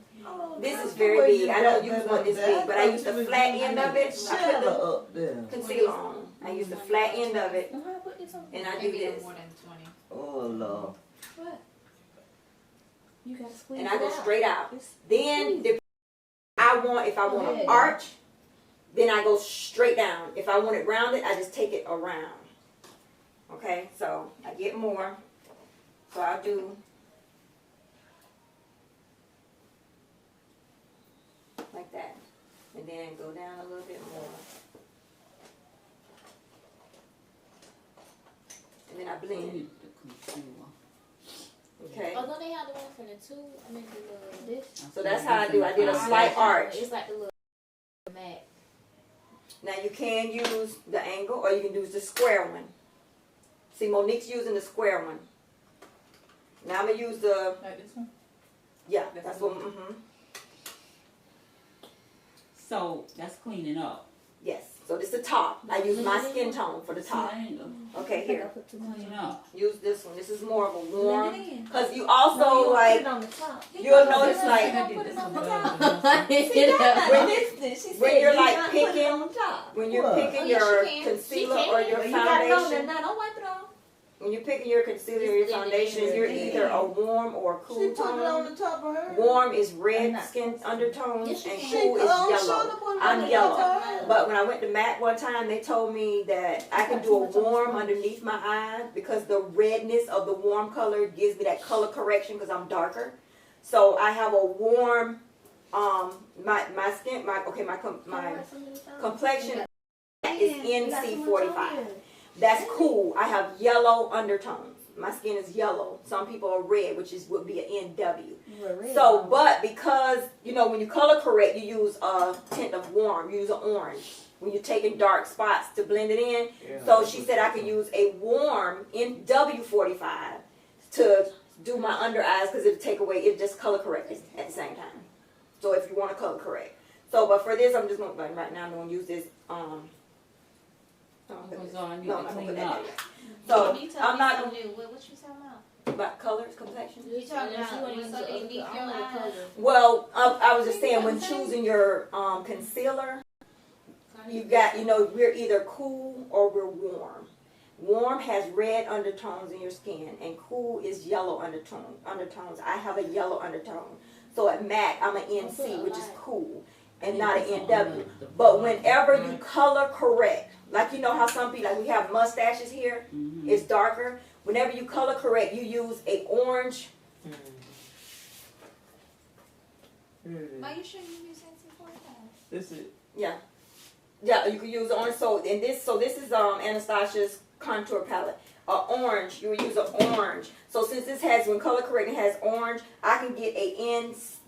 This is very big. I don't use one this big, but I use the flat end of it. I put Shadow the up there. concealer on. I use the flat end of it, How I put this on? and I do Maybe no this. more than 20. Oh Lord. What? You gotta squeeze And I go it out. straight out. It's- Then, if I want an arch, then I go straight down. If I want it rounded, I just take it around. Okay, so I get more. So I'll do like that. And then go down a little bit more. And then I I blend. need the concealer. Okay. Oh, don't they have the one for the two? I mean, the little this. So that's how I do. I did a slight arch. It's like the little mat. Now you can use the angle or you can use the square one. See, Monique's using the square one. Now I'm gonna use the, Like this one? yeah, that's what, So that's cleaning up. yes. So this is the top. I use my skin tone for the See top. the angle. Okay, I here. put too much Clean on. up. Use this one. This is more of a warm, Blend it in. cause you No, also you put like, it on the top. you'll notice I like, put it on the top. When- Listen, she when said you're you like gotta put it picking- on the top. when you're What? picking Oh, yes, your she can. concealer She or can. your Well, you got it on there foundation, now. Don't wipe it off. when you're picking your concealer or your Just blend it foundation, in. you're either a warm or a She cool put it on tone. the top of her. Warm is I'm red not- skin undertones Yes, you and can. cool is yellow. I'm I'm yellow. But when I went to MAC one time, they told me that I can do a warm underneath my eyes because the redness of the warm color gives me that color correction because I'm darker. So I have a warm, my skin, my complexion is NC45. That's cool. I have yellow undertones. my skin is yellow. Some people are red, which would be an NW. Well, red So, bone. but because, when you color correct, you use a tint of warm, you use an orange. When you're taking dark spots to blend it in. Yeah. So she said I could use a warm NW45 to do my under eyes because it'll take away, it just color correct at the same time. So if you want to color correct. So, but for this, I'm just going to, right now, I'm going to use this, Oh, so I need no, to I'm not clean gonna put that up. in yet. So, You told I'm me not something new. What you talking about? about colors, complexion. You talking about what's underneath your eyes? Well, I was just saying when choosing your concealer, you got, we're either cool or we're warm. Warm has red undertones in your skin, and cool is yellow undertones. I have a yellow undertone. So at MAC, I'm an NC, which is cool, and not an NW. But whenever you color correct, like how some people, like we have mustaches here, it's darker. Whenever you color correct, you use a orange. Are you sure you use NC45? This is Yeah, you can use orange. So this is Anastasia's contour palette. Orange, you would use an orange. So since this has, when color correcting has orange, I can get a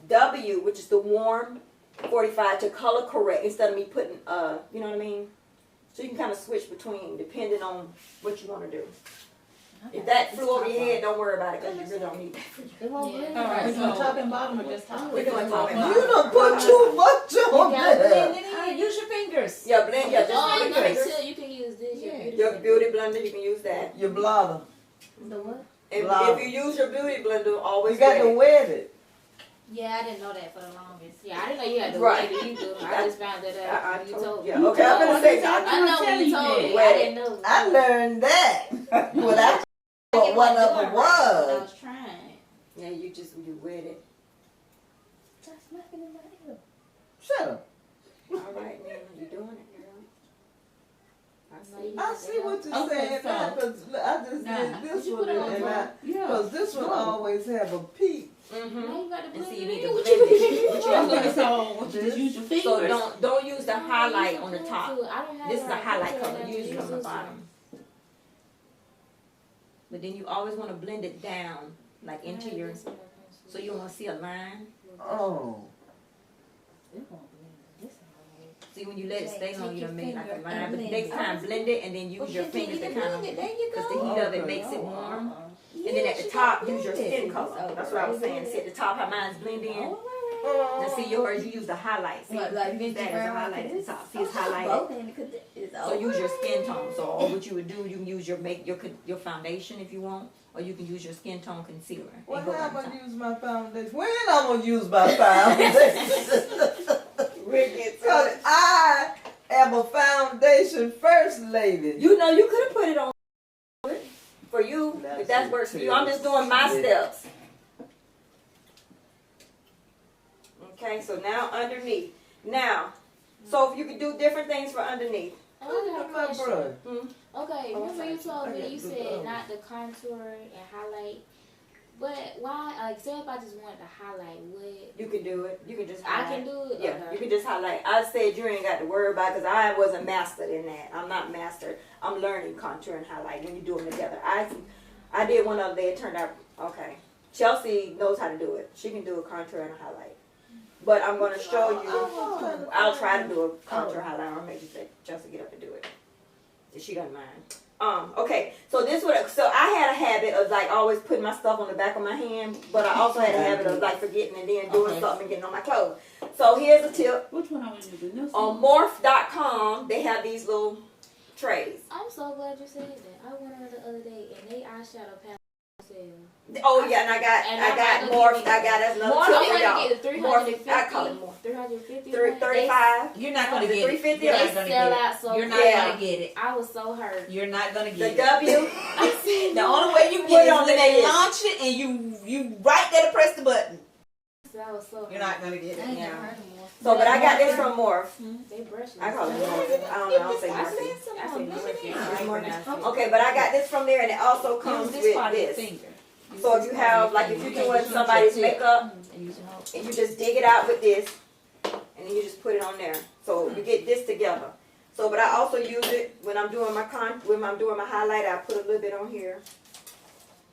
NW, which is the warm 45 to color correct instead of me putting, you know what I mean? So you can kind of switch between depending on what you want to do. If that flew over your head, don't worry about it because you really don't need that for you. It won't Yeah. blend. All right, We so doing top and bottom or just top? We're doing top and you bottom. done put too much You on gotta there. blend it in. Use your fingers. Yeah, blend, just Oh, blend no, fingers. until you can use this. Your beauty blender, you can use that. Your blotter. The what? If you use your beauty blender, always You got wet to it. wet it. Yeah, I didn't know that for the longest. Yeah, I didn't know you had to Right. wait either. I just found that out I when you told- told me. yeah, okay, I'm gonna say I know when you told me. Wet I it. didn't know. I learned that. Well, that's I what get one what of doing them right when I was. was trying. Yeah, you wet it. Stop smacking in my ear. Shut up. All right, man, you doing it, girl. I see. I see what you're Okay, saying. so- now, 'cause I just Now, did this did you one put it on and top? Yeah. because this one always have a peak. Mm-hmm. Now you got to And blend see, it you need in. to What blend you- it. What you have to Okay, do. so just use your fingers. So don't use the highlight on the top. I don't have This is it the right. highlight That's color. what I Use it on the this bottom. But then you always want to blend it down, like one. into your, so you want to see a line. Oh. It won't blend. This one. See, when you let it stay long, you Take don't your make like a finger line. and But blend next it. time, blend it and then use your fingers to kind of, There you because the go. heat of it Okay. makes it warm. Yeah, And then at the she top, got use your blended. skin color. That's what I was saying. See at the top how mine's blend in. Oh, Now see yours, you use the highlight. See, What, like use that as a highlight at the top. See, it's highlighted. So use your skin tone. So or what you would do, you can use your foundation if you want, or you can use your skin tone concealer. Well, and go how on I'm top. gonna use my foundation? When I'm gonna use my foundation? Because I am a foundation first lady. You know, you could have put it on for you, if that That's works for you. I'm just doing my it. steps. Okay, so now underneath. Now, so if you could do different things for underneath. I got a With my question. brush. Okay, Oh, remember you told I me got you to do said the not the contour and highlight, but why? Like, say if I just wanted to highlight, would You can do it. You can just I highlight. can do it? Yeah, Okay. you can just highlight. I said you ain't got to worry about it because I wasn't mastered in that. I'm not mastered. I'm learning contour and highlight when you do them together. I did one other day. It turned out okay. Chelsea knows how to do it. She can do a contour and a highlight. But I'm going to show you. I'll try to do a contour highlight. I'll make you say Chelsea get up and do it. If she doesn't mind. Okay, so so I had a habit of like always putting my stuff on the back of my hand, but I also had a habit of like forgetting and then doing something and getting on my clothes. So here's a tip. Which one are we using? This On one? morph.com, they have these little trays. I'm so glad you said that. I went on the other day and they eyeshadow palette on sale. Oh yeah, and I got morph. that's another Morph, tip I'm for y'all. gonna get the Morph, I call it morph. 350. 35. You're not gonna Is it get it. 350 You're or not They gonna sell get it. out so You're not Yeah. gonna get it. I was so hurt. You're not gonna The get it. W. I said The only way you Put get it it on is when the they lid. launch it and you right there to press the button. I was so hurt. You're not gonna get I it. ain't Yeah. never heard of more. So, but I got this from Morph. They brushed me. I call it Morph. I don't know. I don't say I Morph. said something. I say Morph. I It's ain't Morph. pronounced it. Okay, but I got this from there, and it also comes Use with this part of your this. finger. Use So if this you part of have, your like, if finger. you're You doing can't somebody's use your tip. makeup, And use your whole- and you just dig it out with this, and then you just put it on there. So you get this together. So, but I also use it when I'm doing my highlight. I put a little bit on here,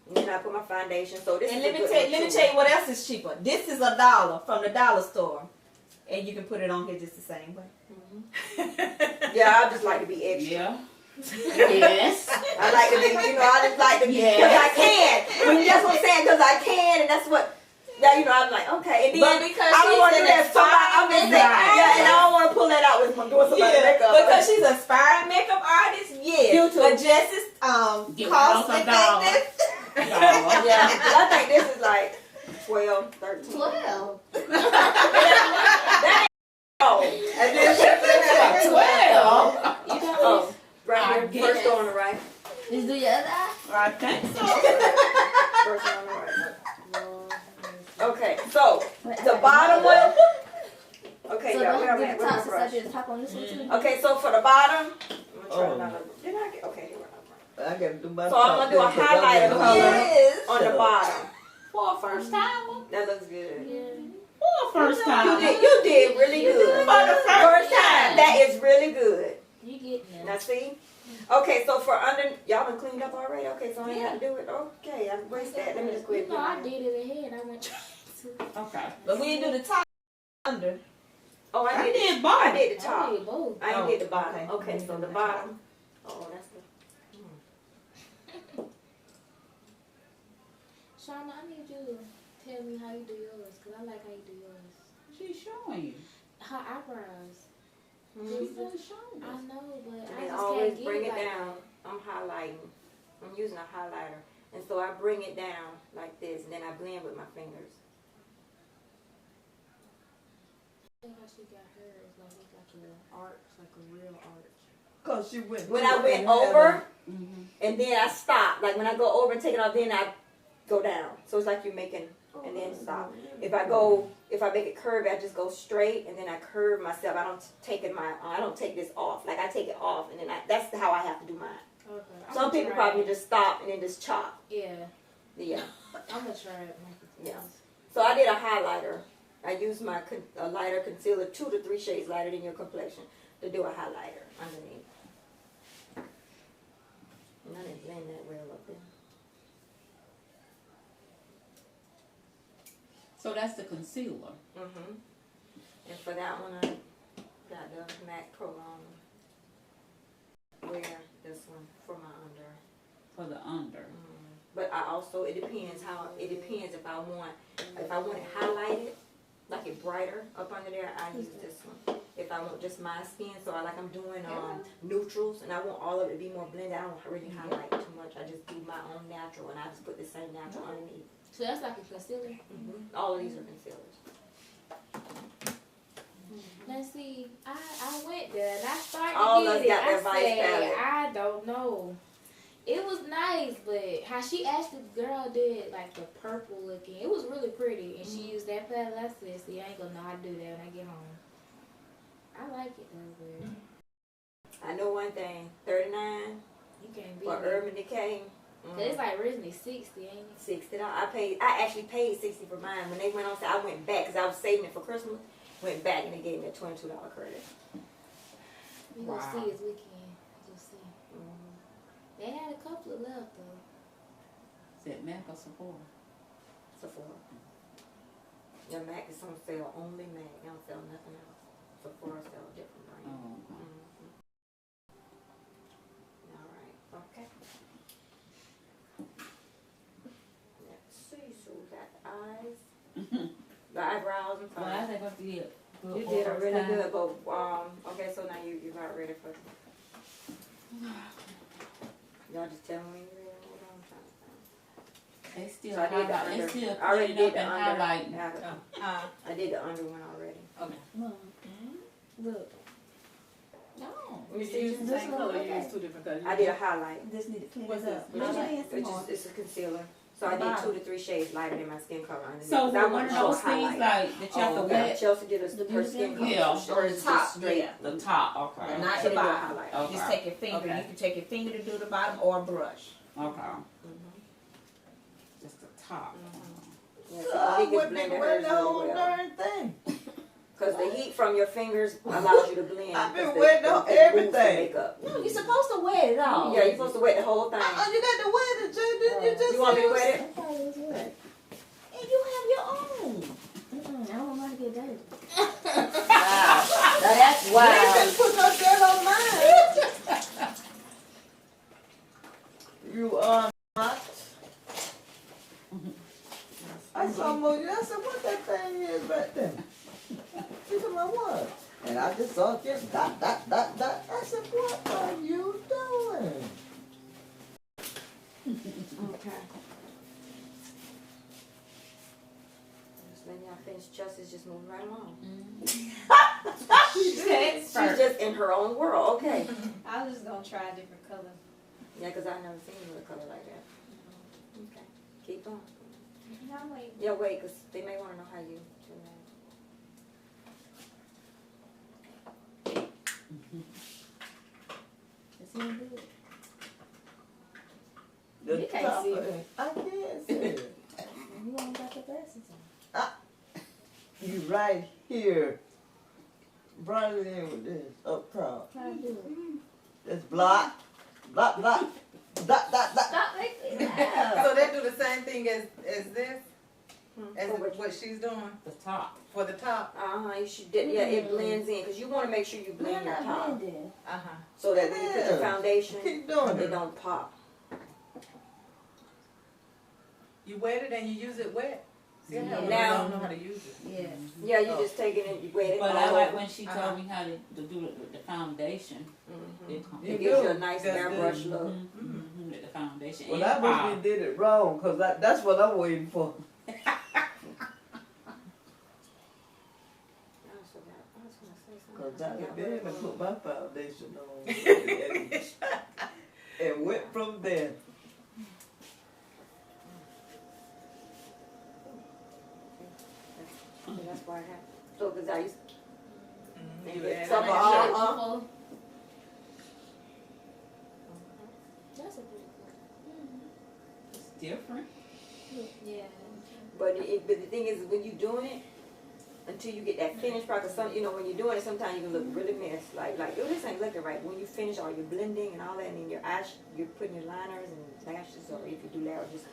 And then I put my foundation. So this And is let a me good tell one, let me too. tell you what else is cheaper. This is $1 from the dollar store, and you can put it on here just the same way. Yeah, I just like to be extra. Yeah. Yes. I like to be, you know, I just like to be, Yes. because I can. That's what I'm saying, because I can, and that's what, yeah, you know, I'm like, okay. And then, But because I don't want to do she's an that. Somebody, I'm just saying, aspiring yeah, and I don't want to pull that out with doing somebody's makeup. because she's an aspiring makeup artist, yes. You too. But just as Get cost $1,000. effective. Yeah, but I think this is like 12, 13. 12. Oh, and then 12. You know, oh, right I here, guess. first door on the right. just do your other eye. I think so. First one on the right. Okay, so Wait, I the got bottom one. Okay, So yeah, do I where have I'm to at, do the where's top my since I brush? did the top on this one too? Okay, so for the bottom, I'm gonna try Oh. another. Did I get? Okay, here we go. I gotta do my So I'm gonna do a top there 'cause I'm highlighter gonna color Yes. on the bottom. For a first timer. That looks good. For a first You timer. did really good. For the First time, that is really good. You get Now see? Okay, so for under, y'all done cleaned up already? Okay, so I ain't got to do it. Okay, I waste that. Let me just quit. You know, I did it ahead. I went trying to. Okay. But we didn't do the top under. Oh, I I did I both. did the I top. did both. I ain't Oh, did the bottom. okay. Okay, so the bottom. Oh, that's the. Shauna, I need you to tell me how you do yours, because I like how you do yours. She's showing you. Her eyebrows. She's gonna show I us. know, but And I then just always can't get bring it it like down. I'm highlighting. I'm using a highlighter. And so I bring it down like this, and then I blend with my fingers. I think how she got hers, like it's like an arch, like a real arch. Cause she went. When to I it went and had over, Mm-hmm. and then I stop. Like when I go over and take it off, then I go down. So it's like you're making, and then stop. If I make it curvy, I just go straight, and then I curve myself. I don't take this off. Like I take it off, and then that's how I have to do mine. Okay. Some people probably just stop and then just chop. Yeah. Yeah. I'm gonna try it. Yeah. So I did a highlighter. I used my a lighter concealer, 2 to 3 shades lighter than your complexion, to do a highlighter underneath. And I didn't blend that well up there. So that's the concealer. Mm-hmm. And for that one, I got the MAC Pro on. Wear this one for my under. For the under. But I also, it depends if I want it highlighted, like it brighter up under there, I use this one. If I want just my skin, so I'm doing neutrals, and I want all of it to be more blended, I don't really highlight too much. I just do my own natural, and I just put the same natural underneath. So that's like a concealer. All of these are concealers. Now see, I went there and I started All to of us get got it. their I Vice said, palette. I don't know. It was nice, but how she actually girl did like the purple looking, it was really pretty. And she used that palette. I said, see, I ain't gonna know how to do that when I get home. I like it though, but I know one thing, 39 you can't beat for it. Urban Decay. 'Cause it's like originally 60, ain't it? $60. I actually paid $60 for mine. When they went on sale, I went back because I was saving it for Christmas. Went back and they gave me a $22 credit. We gonna Wow. see this weekend. Just see. They had a couple of left though. Is it MAC or Sephora? Sephora. Yeah, MAC is on sale, only MAC. They don't sell nothing else. Sephora sell a different brand. Oh, okay. All right, okay. Let's see, so we got the eyes, the eyebrows, and Well, I fine. think I did good. You for did a first really time. good, but okay, so now you got ready for. Y'all just tell me when you're ready. Hold on, I'm trying to find. They still So I did the highlight. They under. still I already cleaning did up the and under. highlighting. Yeah, I did the under one already. Look, No. You use the same color, you use 2 different colors. I did a highlight. this need to clean What's this up. this? What you Highlight. mean, It's a concealer. So I did 2 to 3 shades lighter than my skin color underneath. So 'cause I one want of to show a those things highlight. like that you have to Okay. wet Chelsea did The her skin beauty color. Yeah. So On it's the top, just straight. yeah. the top. Okay. Not She the did a bottom. highlight. Okay. Just take your finger. Okay. You can take your finger to do the bottom or a brush. Okay. Mm-hmm. Just the top. Yeah, so I Monique is wouldn't blending wear hers the really whole well. darn thing. Because the heat from your fingers allows you to blend. I've been 'cause wetting it on moves the everything. makeup. No, you're supposed to wet it all. Yeah, you're supposed to wet the whole thing. You got to wet it, Jay. Didn't you just You want me to wet I it? thought it was wet. And you have your own. I don't want to get dirty. Wow. Now that's You wild. didn't put no dirt on mine. You are not. I saw Moji. I said, what that thing is right there? She said, my what? And I just saw it just dot, dot, dot, dot. I said, what are you doing? Okay. Just letting y'all finish. Chelsea's just moving right along. She's just in her own world. Okay. I was just gonna try a different color. Yeah, because I've never seen you with a color like that. Okay. Keep going. No, wait. Yeah, wait, because they may want to know how you do that. It's even good. The You can't top see of it. I can't see it. You ain't got your glasses on. You right here. Brought it in with this up top. Try to do it. It's block. Block, block. Dot, dot, dot. Stop making it loud. So they do the same thing as this, as For which- what she's doing The top. for the top. You should, yeah, it blends in, because you want to make sure you blend your top. So that when you put your foundation, Keep doing they it. don't pop. You wet it and you use it wet. See, I have- Now- I don't know how to use it. Yeah. Yeah, you just take it and you wet it But all I like over. when she told me how to do the foundation. Mhm. It, It You gives you do. a nice That's airbrush good. look. with the foundation. Well, and that must wow. be did it wrong, because that's what I'm waiting for. I was gonna say Because something. I began to put my foundation on. And went from there. Yeah, that's why I have. So, because I used You get add some it. all. That's a pretty It's different. Yeah. But the thing is, when you're doing it, until you get that finished part, because some, when you're doing it, sometimes you can look really messed. Like, oh, this ain't looking right. When you finish all your blending and all that, and then your eyes, you're putting your liners and lashes, or if you do that, or just,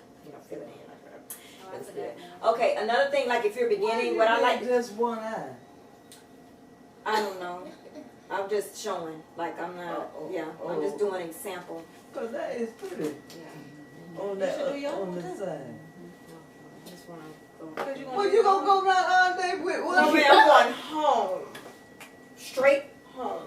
fill it in like that. Oh, I That's forgot good. now. Okay, another thing, like if you're beginning, what I like, Just one eye. I don't know. I'm just showing, like I'm not, I'm just doing an example. Because that is pretty. Yeah. On that, on the side. That's what I'm Cause going. you Well, you gonna go around all day with what? No, man, I'm going home. Straight home.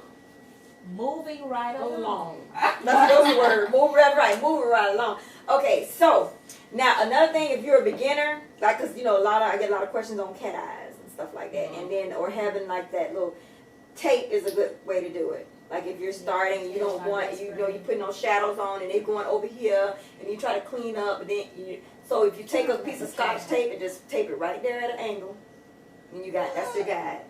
Moving right Along. That's the word. Move right, moving right along. Okay, so now another thing, if you're a beginner, like, cause I get a lot of questions on cat eyes and stuff like that, and then or having like that little tape is a good way to do it. Like if you're starting, you don't want you putting no shadows on, and they're going over here, and you try to clean up, and then so if you take a piece of Scotch tape and just tape it right there at an angle, and that's your guide.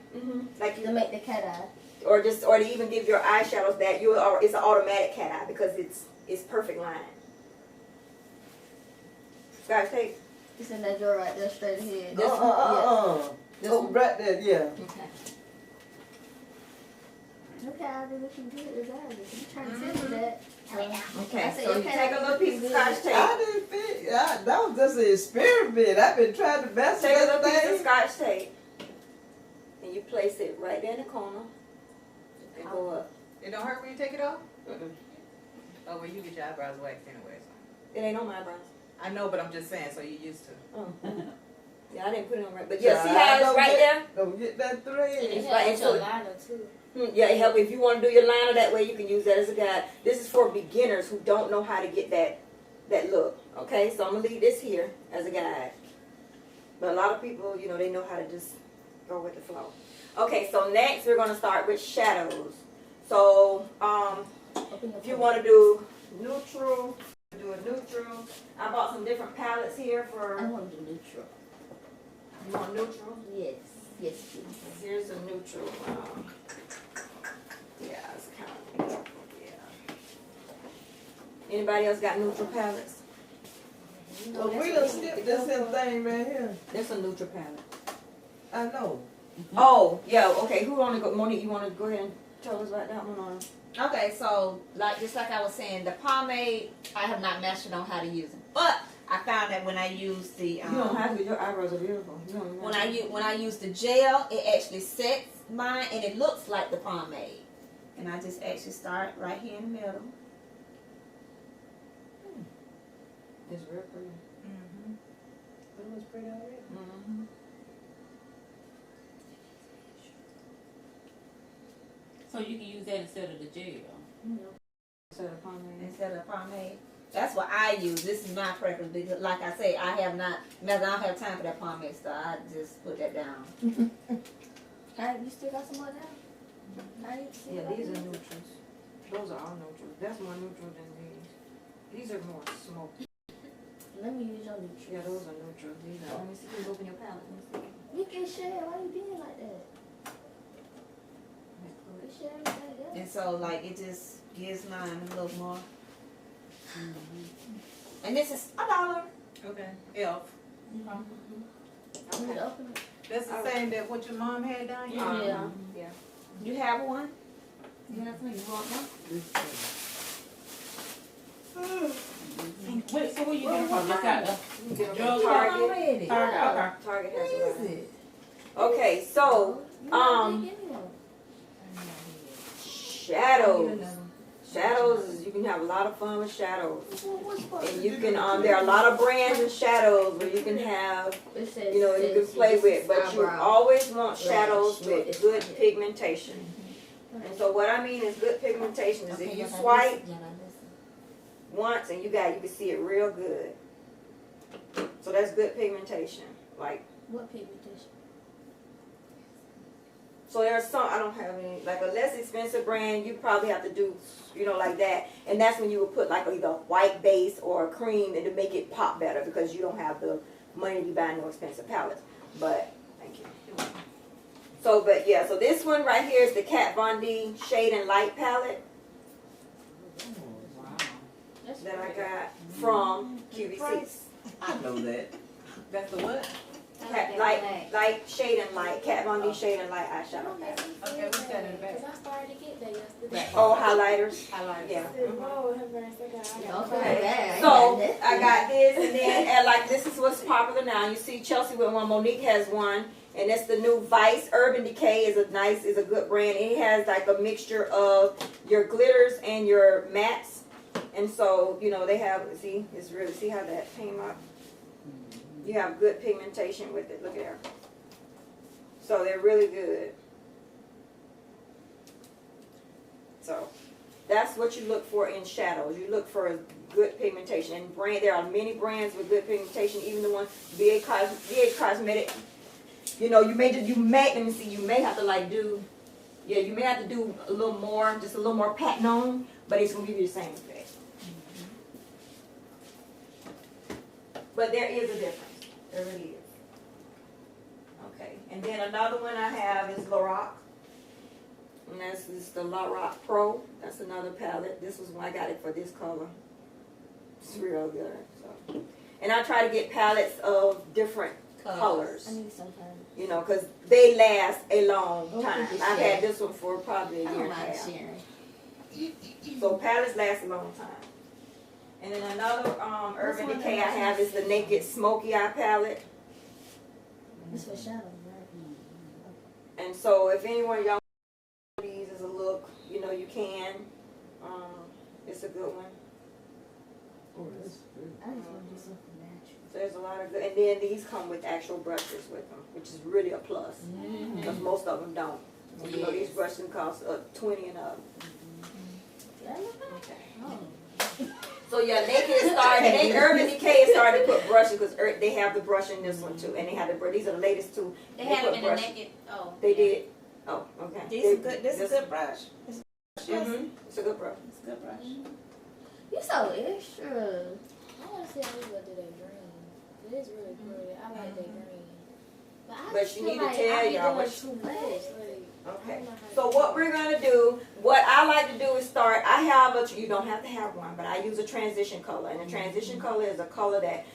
Like to make the cat eye. or to even give your eyeshadows that it's an automatic cat eye because it's perfect line. Scotch tape. It's in that drawer right there, straight ahead. Oh, right there, yeah. Okay, I be looking good as I was. You trying to tell me that? Okay, I said, so you okay, take a little piece of Scotch tape. I didn't think, that was just an experiment. I've been trying to mess Take a with little that piece of thing. Scotch tape, and you place it right there in the corner, and go up. It don't hurt when you take it off? Mm-mm. Oh, well, you get your eyebrows waxed anyway. So. It ain't on my eyebrows. I know, but I'm just saying, so you used to. Oh. Yeah, I didn't put it on right, but yeah, see how it's right there? Don't get that thread. It's It right helps into your it. liner too. Yeah, it help if you want to do your liner that way. You can use that as a guide. This is for beginners who don't know how to get that look. Okay, so I'm gonna leave this here as a guide. But a lot of people, they know how to just go with the flow. Okay, so next we're gonna start with shadows. So if you want to do neutral, do a neutral. I bought some different palettes here for. I want to do neutral. You want neutral? Yes. Yes, please. Here's a neutral. Yeah, it's kind of neutral. Yeah. Anybody else got neutral palettes? Well, we done skipped this here thing right here. There's a neutral palette. I know. Oh, yeah, okay, who wanna go, Monique, you wanna go ahead and tell us about that one, or? Okay, so just like I was saying, the pomade I have not mastered on how to use it, but I found that when I use the You don't have to, your eyebrows are beautiful. You don't when have I use the gel, it actually sets mine and it looks like the pomade. And I just actually start right here in the middle. It's real pretty. Mm-hmm. It was pretty already. Mm-hmm. So you can use that instead of the gel. Instead of pomade. Instead of pomade. That's what I use. This is my preference because, like I say, I don't have time for that pomade stuff. I just put that down. Alright, you still got some more now? Alright, see Yeah, what these I are can do. neutrals. Those are all neutrals. That's more neutral than these. These are more smoky. Let me use your neutrals. Yeah, those are neutrals. These are. Let me see. Can you open your palette? Let me see. You can share. Why you being like that? You share everything else. And so, like, it just gives mine a little more. And this is $1. Okay. Elf. You need to open it. That's the same that what your mom had down here? Yeah. Yeah. You have one? You have one? You want one? Wait, so where you get it from? Just out You can get them Drug from Target. Already. Target. Target has Where a is lot. it? Okay, so You not big anyway. shadows. Shadows is, you can have a lot of fun with shadows. And you can there are a lot of brands of shadows where you can have, It says, you know, you can play with, but you always want shadows with good pigmentation. And so what I mean is good pigmentation is if you swipe once and you can see it real good. So that's good pigmentation. Like, What pigmentation? so there's some, I don't have any, like a less expensive brand, you probably have to do, you know, like that. And that's when you would put like either a white base or a cream and to make it pop better because you don't have the money to buy no expensive palettes. But, thank you. So, but yeah, so this one right here is the Kat Von D Shade and Light palette That's that I pretty. got from QVC. I know that. That's the what? Kat, light, shade and light. Kat Von D Shade and Light eyeshadow palette. Okay, what's that in the back? Cause I started to get that yesterday. Oh, highlighters. Highlighter. Yeah. Lord have mercy, I got Don't Okay. feel bad. So I got this, and then and like this is what's popular now. You see Chelsea with one, Monique has one, and it's the new Vice Urban Decay is a good brand. It has like a mixture of your glitters and your mattes, and so you know they have see how that came up. You have good pigmentation with it. Look at her. So they're really good. So that's what you look for in shadows. You look for good pigmentation. And there are many brands with good pigmentation. Even the one VA Cosmetic. You know, you may have to like do. Yeah, you may have to do a little more, just a little more patting on, but it's gonna give you the same effect. But there is a difference. There really is. Okay, and then another one I have is Lorac. And this is the Lorac Pro. That's another palette. This was when I got it for this color. It's real good. So, and I try to get palettes of different colors. I need some time. You know, because they last a long Oh, time. you I've share. had this one for probably a I year don't and a mind half. sharing. So palettes last a long time. And then another Urban one Decay I that have is the Naked Smoky Eye palette. It's for shadows, right? And so if anyone of y'all these as a look, you know, you can. It's a good one. Oh, that's good. I just want to do something natural. So there's a lot of good. And then these come with actual brushes with them, which is really a plus. Because most of them don't. You know, these brushes cost $20 and up. Okay. Oh. So yeah, Naked started. Urban Decay is starting to put brushes because they have the brush in this one too, and they have the brush. These are the latest two. They had them put in the brushes. naked. Oh, They did. Oh, okay. This is good. This is a good brush. Mm-hmm. It's a good brush. It's a good brush. You so extra. I want to see how we gonna do that green. It is really pretty. I like that green. But I But just you feel need to like tell I be y'all doing what too much. Like, Okay. So what we're gonna do, what I like to do is start. I have you don't have to have one, but I use a transition color, and a transition color is a color that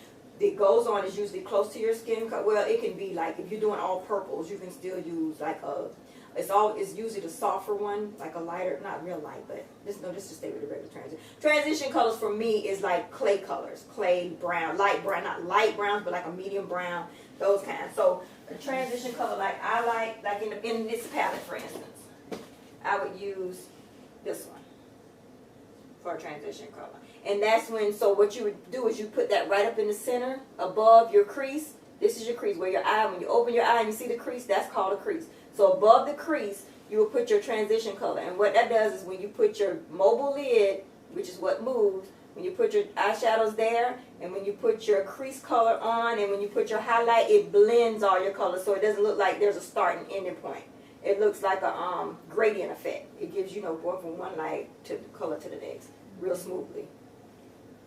that goes on is usually close to your skin color. Well, it can be like, if you're doing all purples, you can still use like it's usually the softer one, like a lighter, not real light, but just to stay with the regular transition. Transition colors for me is like clay colors, clay brown, light brown, not light browns, but like a medium brown, those kinds. So a transition color like I like in this palette, for instance, I would use this one for a transition color. And that's when, so what you would do is you put that right up in the center above your crease. This is your crease where your eye, when you open your eye and you see the crease, that's called a crease. So above the crease, you will put your transition color. And what that does is when you put your mobile lid, which is what moves, when you put your eyeshadows there, and when you put your crease color on, and when you put your highlight, it blends all your colors. So it doesn't look like there's a start and ending point. It looks like a gradient effect. It gives, going from one light to the color to the next real smoothly.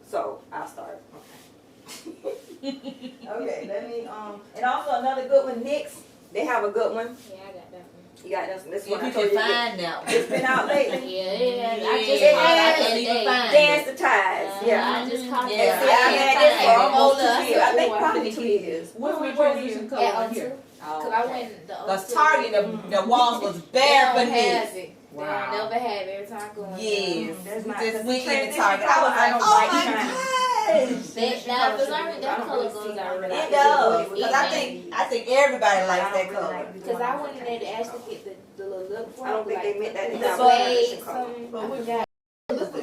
So I'll start. Okay. Okay, let me, and also another good one, NYX. They have a good one. Yeah, I got that one. You got this If one. you I told can you find that one. it's been out lately. Yeah, I just It caught has it the other day. find Dance the Tides. Yeah. I just caught it. Yeah, See, I've had this for almost 2 I years. I think Oh, I probably think 2 it years. What's my Where were transition you? color At on here? Cause I went the Cause Target, the walls was They bare don't beneath. have it. Wow. They don't never have it every time I go in there. Yes. There's We not- just the went in the transition Target. I color, was I like, don't oh like my shining. gosh. That color goes out really It well. does. Because I think everybody likes that color. Cause I went in there to actually get the little lip I don't think they meant that in the that suede, transition color. some, I forgot.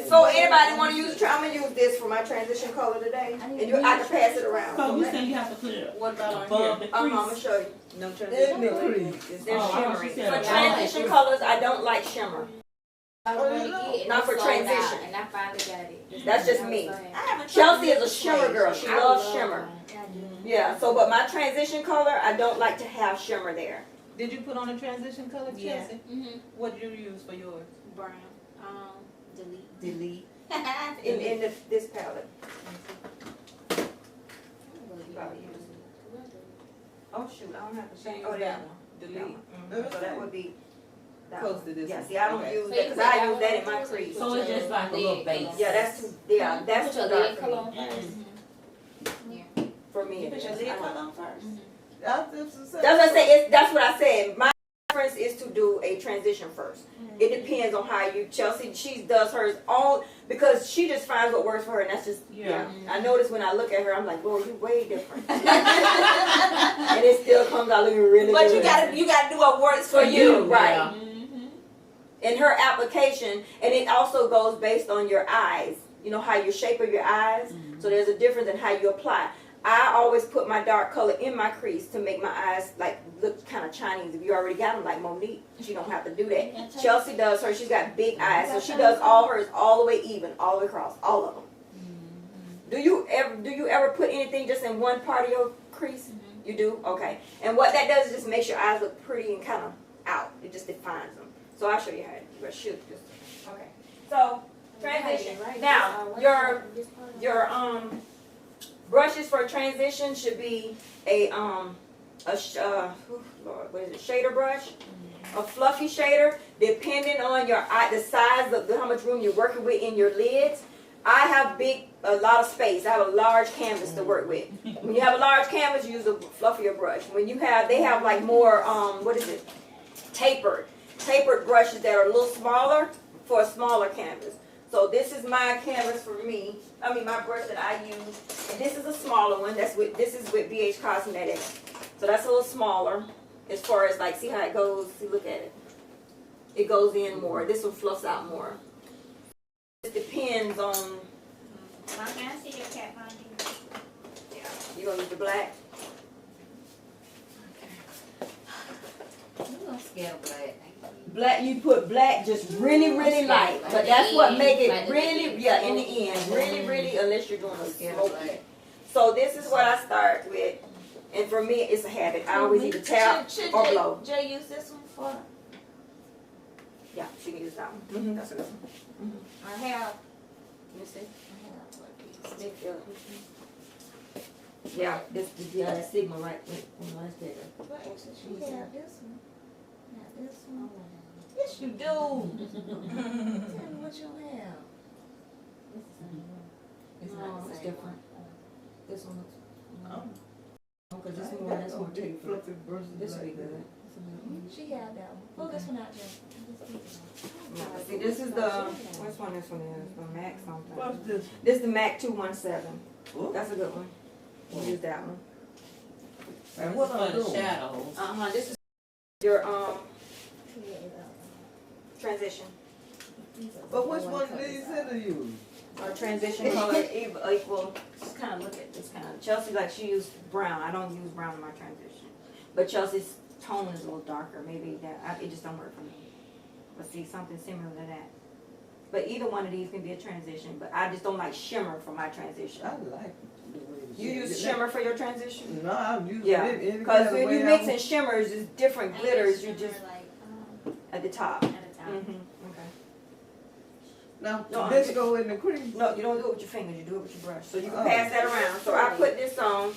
So anybody want to use? I'm gonna use this for my transition color today, and I can pass it around. So you say you have to put it What about on above here? the I'm crease? gonna show you. No It's transition. the color. crease. They're Oh, shimmery. she said For that. transition colors, I don't like shimmer. I was gonna get it, Not for and it sold out, transition. and I finally got it. That's just I was me. so happy. I haven't Chelsea tried is a shimmer girl. She I loves love shimmer. mine. I do. Yeah. So, but my transition color, I don't like to have shimmer there. Did you put on a transition color, Chelsea? Yeah. Mhm. What did you use for yours? Brown. Delete. Delete. In this palette. Oh shoot, I don't have to change. Oh, that one. Delete. So that would be. That Close one. to this Yeah. one. See, I don't Okay. use So that you because put I that use that in one my first, or you crease. So it's just like a little base. Yeah, that's too. Yeah, that's Put too your dark lid for me. color on first. For me, You it put is. your I lid don't- color on first. That's just That's what I say. That's what I said. My preference is to do a transition first. It depends on how you. Chelsea, she does hers all because she just finds what works for her, and that's just yeah. I notice when I look at her, I'm like, "Lord, you way different," and it still comes out looking really But good. you gotta do what works for you. right? In her application, and it also goes based on your eyes. You know how your shape of your eyes. So there's a difference in how you apply. I always put my dark color in my crease to make my eyes like look kind of Chinese. If you already got them like Monique, she don't have to do that. Chelsea does her. She's got big eyes, so she does all hers all the way even, all the way across, all of them. Do you ever put anything just in one part of your crease? You do? Okay. And what that does is just makes your eyes look pretty and kind of out. It just defines them. So I'll show you how to do it. Shoot. Okay. So transition. Now your brushes for transition should be a Lord, what is it? Shader brush, a fluffy shader, depending on your eye, the size of how much room you're working with in your lids. I have a lot of space. I have a large canvas to work with. When you have a large canvas, you use a fluffier brush. When they have like more tapered brushes that are a little smaller for a smaller canvas. So this is my canvas for me. My brush that I use. And this is a smaller one. This is with BH Cosmetics. So that's a little smaller as far as like, see how it goes? See, look at it. It goes in more. This one fluffs out more. It depends on. Mom, can I see your cat finding? Yeah. You gonna use the black? I'm gonna scale black. Black, you put black just really, really light. But that's what make it really, in the end, really, unless you're doing a smoky. So this is what I start with. And for me, it's a habit. I always either tap or blow. Jay use this one for Yeah, she can use that one. That's a good one. our hair. You see? Yeah, that Sigma right. That's bigger. She have this one. Not this one. Yes, you do. Tell me what you have. No, it's different. This one looks. Because this one, that's more tape. fluffy versus This will be like good. that. She had that one. Pull this one out, Jen. No, see, this is the, which one this one is? The Mac something. What's this? This is the Mac 217. Ooh. That's a good one. We'll use that one. And what for I'm the doing? shadows. This is your, transition. But which one do you said to use? Or transition color equal, just kind of look at this kind of, Chelsea, like she used brown. I don't use brown in my transition. But Chelsea's tone is a little darker. Maybe it just don't work for me. But see, something similar to that. But either one of these can be a transition, but I just don't like shimmer for my transition. I like the way You use shimmer for your transition? No, I'm using Yeah, it any because kind of when way you I mix want. in shimmers, it's different glitters. You just like at the top. at a time. Okay. Now, No, this I'm- go in the crease. No, you don't do it with your fingers. You do it with your brush. So you can Oh. pass that around. So I put this on.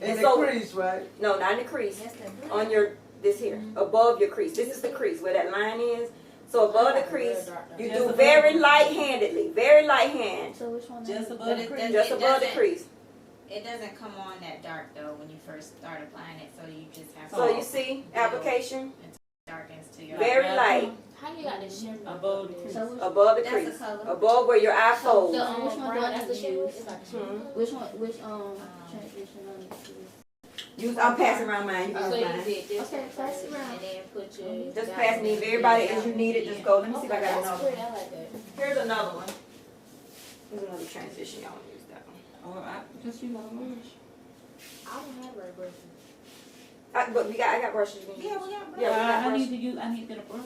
In And the so- crease, right? No, not in the crease. That's the On your this here, above your crease. This is the crease where that line is. So above the crease, you Just do above very the- light-handedly, very light hand, So which one? Just above But the it crease. doesn't- just above the doesn't- crease. It doesn't come on that dark though when you first start applying it, so you just have So to you see application, darkens to your very light, How you got the shimmer? Above the crease. So which, above the That's crease, a color. above where your eye folds. The which one do I brown have to is the shimmer. use? It's like the shimmer. Mhm. which one? Which transition on it? I'm passing around mine. You So use you mine. did this Okay, one pass first, it around. and then put your. Just passing it. Everybody as you need it. Just go. Let me see if I got That's another pretty. one. I like that. Here's another one. Here's another transition. Y'all want to use that one. Or I just use my brush. I don't have red brushes. But I got brushes. You can Yeah, use. we got Yeah, we got I brushes. need to get a brush.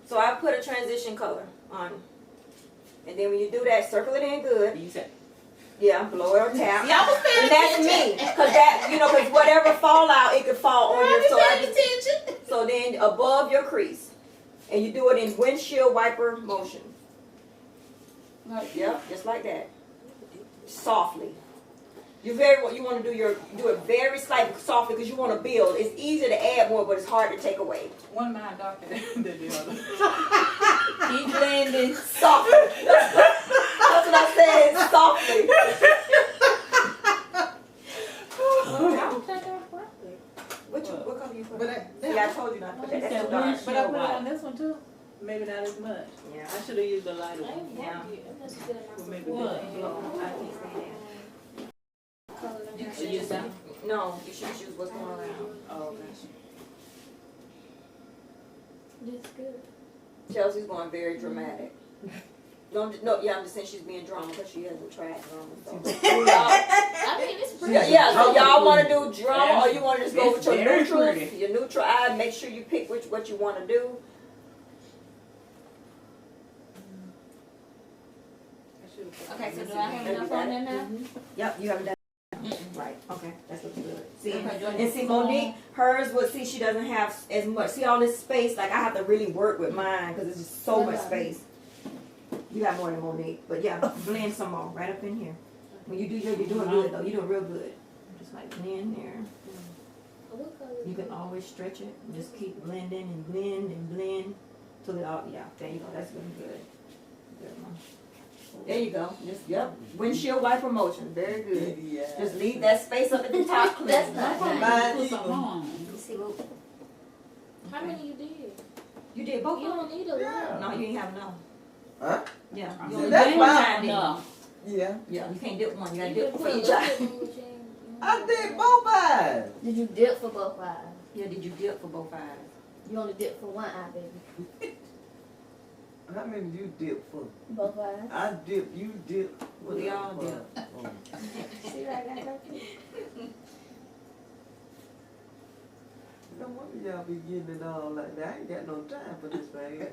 So I put a transition color on, and then when you do that, circle it in good. You said, Yeah, blow it or tap. Yeah, I was paying And that's me, cause that cause whatever fall out, it could fall on your. So then above your crease, and you do it in windshield wiper motion. like, Yep, just like that. Softly. You want to do it very slightly softly because you want to build. It's easy to add more, but it's hard to take away. One of mine darker than the other. Keep blending softly. That's what I said. Softly. I don't think I'm broccoli. What color you put? But on? Yeah, I told you not to put that. That's too dark. But I put it on this one too. Maybe not as much. Yeah. I should have used the lighter I one. ain't Yeah. broccoli. It must be Well, maybe What? Blow. I can't say that. You should use that. No, you should choose what's going around. Oh, okay. This good. Chelsea's going very dramatic. No, I'm just saying she's being drama because she hasn't tried drama. So. I mean, it's pretty. Yeah, so y'all want to do drama or you want to just go with It's your very neutrals? pretty. Your neutral eye, make sure you pick what you want to do. Okay, so do I have enough on there now? Yep, you haven't done right. Okay, that's what's good. See, and see Monique, hers was she doesn't have as much. See all this space, like I have to really work with mine because it's just so much space. You got more than Monique, but yeah, blend some more right up in here. When you do you're doing good though. You're doing real good. Just like blend there. What color? You can always stretch it. And just keep blending and blend and blend till it all. Yeah, there you go. That's really good. Good one. There you go. Just windshield wiper motion. Very good. Yeah. Just leave that space up at the top clean. That's not Mine Mine put even. some on. You see what? How many you did? You did both You of them? don't need a lot. No, you ain't have enough. Huh? Yeah. I You said, only that's did one fine. time, didn't you? No. Yeah. Yeah, you can't dip one. You gotta You dip could for put a each little eye. bit more, Jane. I did both eyes. Did you dip for both eyes? Yeah, did you dip for both eyes? You only dip for one eye, baby. How many you dip for? Both eyes. I dip, you dip. We all dip. Oh. See right now, don't you? No wonder y'all be getting it all like that. I ain't got no time for this thing.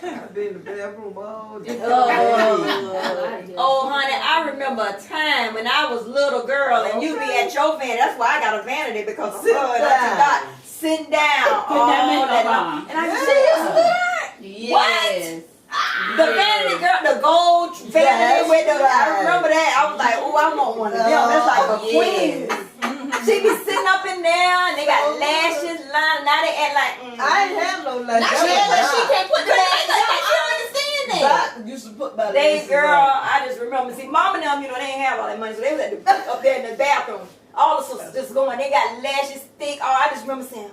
I've been in the bathroom all day. Oh, honey, I remember a time when I was little girl and you be at your vanity. That's why I got a vanity because Sit son, I down. forgot sitting down Put all that makeup that on. night. And I said, Yes. the vanity girl, the gold vanity That's with the, I right. remember that. I was like, oh, I want one of them. That's like a queen. She be sitting up in there and they got lashes, line. Now they act like, I ain't have no like Not she, but she can't put the lashes on. I don't understand that. used to put my They, laces girl, on. I just remember, see, mom and them, you know, they ain't have all that money, so they was at the, up there in the bathroom. All the sisters just going, they got lashes thick. Oh, I just remember saying,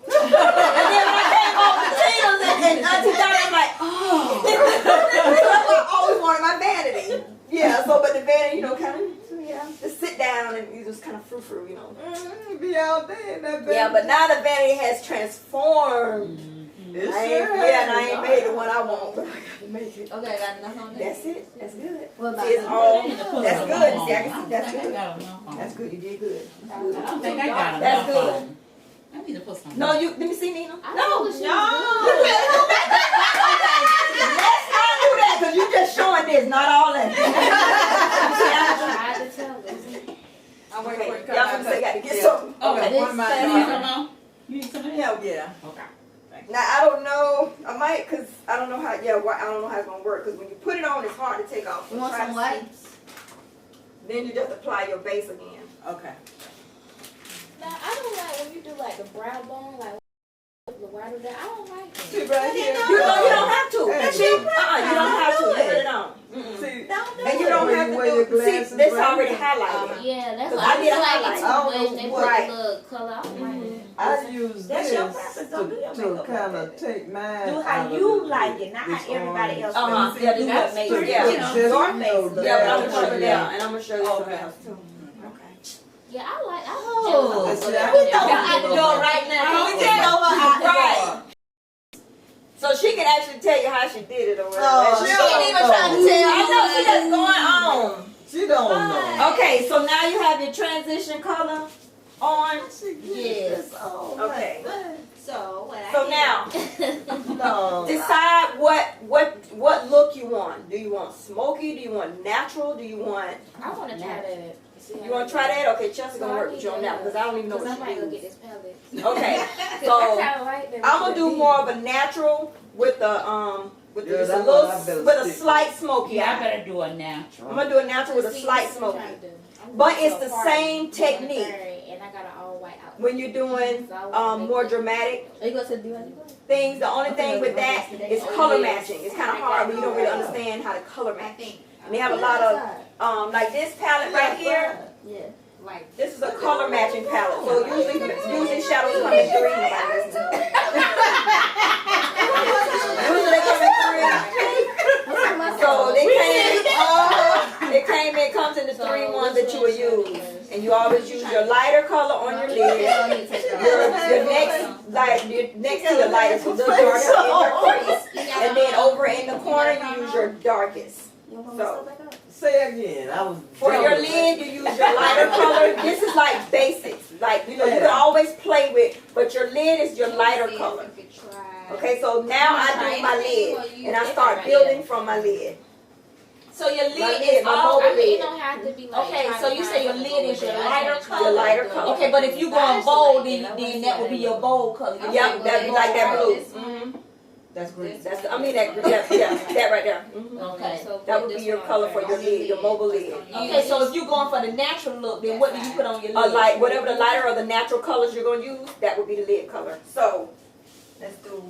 and then when I came home to Tina's and Auntie Donna was like, oh. So I always wanted my vanity. Yeah, so, but the vanity, you know, kind of, yeah, just sit down and you just kind of frou-frou, you know. Be out there in that bed. Yeah, but now the vanity has transformed. It I ain't, sure yeah, and I has. ain't made the one I want, but I gotta make it. Okay, got enough on that. That's it. That's good. What about See, it's you? all, I need to put that's some good. on. See, I can see that's I think I good. got enough on. That's good. You did good. I don't think I got That's enough good. on. I need to put some. No, you. Let me see, Nina. I No, know she was let's not do that because you just showing this, not all that. I tried to tell them. I'm waiting for it to Y'all come gonna say out. got to get something. Okay. One of my You need some more? You need some of that? Yeah. Yeah. Okay. Now I don't know. I might, cause I don't know how. Yeah, I don't know how it's gonna work. Cause when you put it on, it's hard to take off. You want Try some to white? see. Then you just apply your base again. Okay. Now, I don't like when you do like the brow bone, like the white of that. I don't like that. See right here. You don't have to. Hey, See, you don't have to. Put it on. See, And you don't When have you to wear your do. See, glasses this right already here. highlighted. Yeah, that's Cause why I I did a just like it highlight. too I don't much. know They what- put the little color. I don't like that. I use That's this your preference. Don't do your to makeup kind like of that. take mine Do out how of you the- like it, not this how everybody else Uh-huh. does it. Yeah, do That's what makes pretty, yeah. you know, Just, your you know, face. Yeah, but I'm down gonna show for you the- that, and I'm gonna show you something Okay. else too. Okay. Yeah, I like. I Oh. like See, We I throw can her out the door right now. Can we just throw her out the door? So she can actually tell you how she did it or whatever. Oh, she ain't even trying to tell I know she just going on. She don't know. Okay, so now you have your transition color on. Yes. Okay. So what I So did- now No. decide what look you want. Do you want smoky? Do you want natural? Do you want? I want to try that. See how You want to try that? Okay, Chelsea gonna work with you on that because I don't even know Because I what might she go get uses. this palette. Okay, I so kind of like that. I'm gonna do more of a natural with the with Yeah, just a that's little what I better with a stick slight smoky Yeah, I eye. better do a natural. I'm gonna do a natural with a See, slight that's what I'm smoky. trying to do. I'm But going it's to a the party same on the technique. 3rd, and I got an all white outfit. When you're doing So I wanna make more it- dramatic Are you going to do anything? things, the only thing with that is color matching. It's kind of hard when you don't really understand how to color I match. think And they have a lot of like this palette right here. Yeah. like This is a color matching palette. So usually shadows come in three. Usually they come in three. So it came in, comes in the So three ones which that you one would should I use. use? And you always use your lighter color on your lid. Your next to your lighter, so the darker in your crease. And then over in the corner you use your darkest. So Say again. I was. for your lid you use your lighter color. This is like basics. Like you can always play with, but your lid is your lighter see if color. you could try. Okay, so now I do my lid and I start building from my lid. So your My lid lid, is my all. mobile I mean, lid. it don't have to be like. Okay, trying so to you find say your something lid to is go your with it. I lighter just color? Your lighter color. Okay, but if you going bold, then that would be your bold color. Your Yep, lid that'd be would like that blue. This one. Mhm. That's great. That's I mean that that right there. Mhm. Okay. So That put would be this your one color on for your first. lid, your mobile lid. Okay, so if you going for the natural look, then what do you put on your lid? Like whatever the lighter or the natural colors you're gonna use, that would be the lid color. So let's do.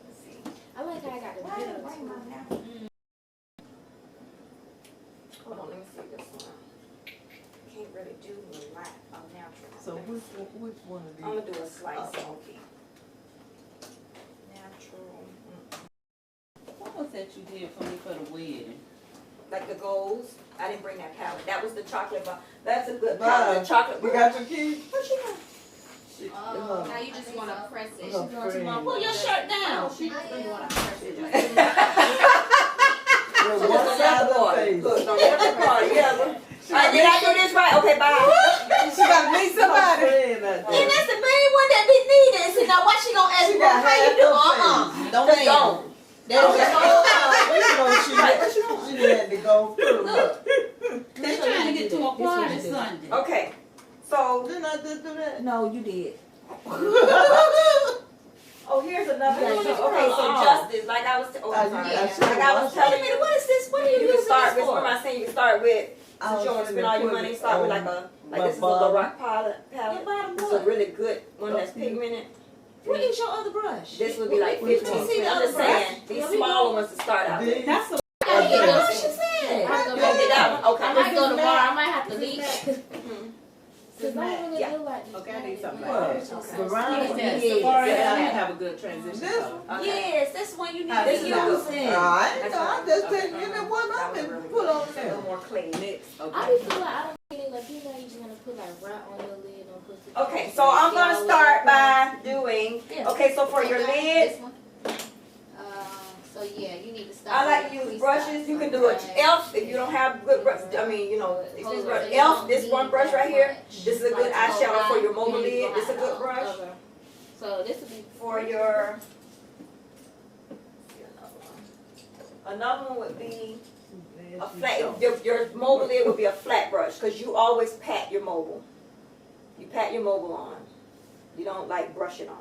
Let's see. I like how I got the glitter. Hold on, let me see this one. Can't really do a lot of natural. So which one of these? I'm gonna do a slight smoky. Natural. What was that you did for me for the wedding? Like the golds. I didn't bring that palette. That was the chocolate bar. That's a good Bye. palette. The chocolate You bar. got your key? What she got? Oh, now you just want to press it. Her friend. Pull your shirt down. You want to press it. With one side of the face. Look, don't let the party. Yeah. Did I do this right? Okay, bye. She got to meet somebody. And that's the main one that be needed. See, now what she gonna ask She you? got How you half do? her Don't Just lean. don't. That's She had to go through. Look. They're trying to get to a party Sunday. Okay. So, Didn't I just do that? No, you did. oh, here's another Yeah, one. you Okay, so can- justice, like I was, like I was telling you, What is this? What are you you can using start this with. for? Remember I saying you can start with. I Since you was want to spend all your money, start with like a like this is a bottom. Lorac palette. It's a really good one that's pigmented. What is your other brush? This would be like Which 15. one? See the I'm other just saying brush? these smaller ones to start out with. That's a bleach. Cause I don't really Yeah. do like Okay, I need something What? like that. Okay. Veronica? Yes. Yeah. Safari Yeah. doesn't have a good transition This color. Okay. Yes, that's one you need How to this use. is a good it. I ain't That's know, right. I'm just Okay. taking the one That I've was been really put good. on It's a little there. more clean. Next, I okay. be feel like I don't get it like you know you just wanna put like right on your lid and put the Okay, so I'm gonna start by doing, Yeah. okay, so for your lid, This one? So yeah, you need to start. I like with to the use crease brushes. dots. You can do an elf if you don't have good brush. I mean, you know, expensive brush. Elf, this one brush right here. This is a good eyeshadow for your mobile lid. This is a good brush Okay. So this would be for your. Another one would be a flat. Your mobile lid would be a flat brush because you always pat your mobile. You pat your mobile on. You don't like brush it on.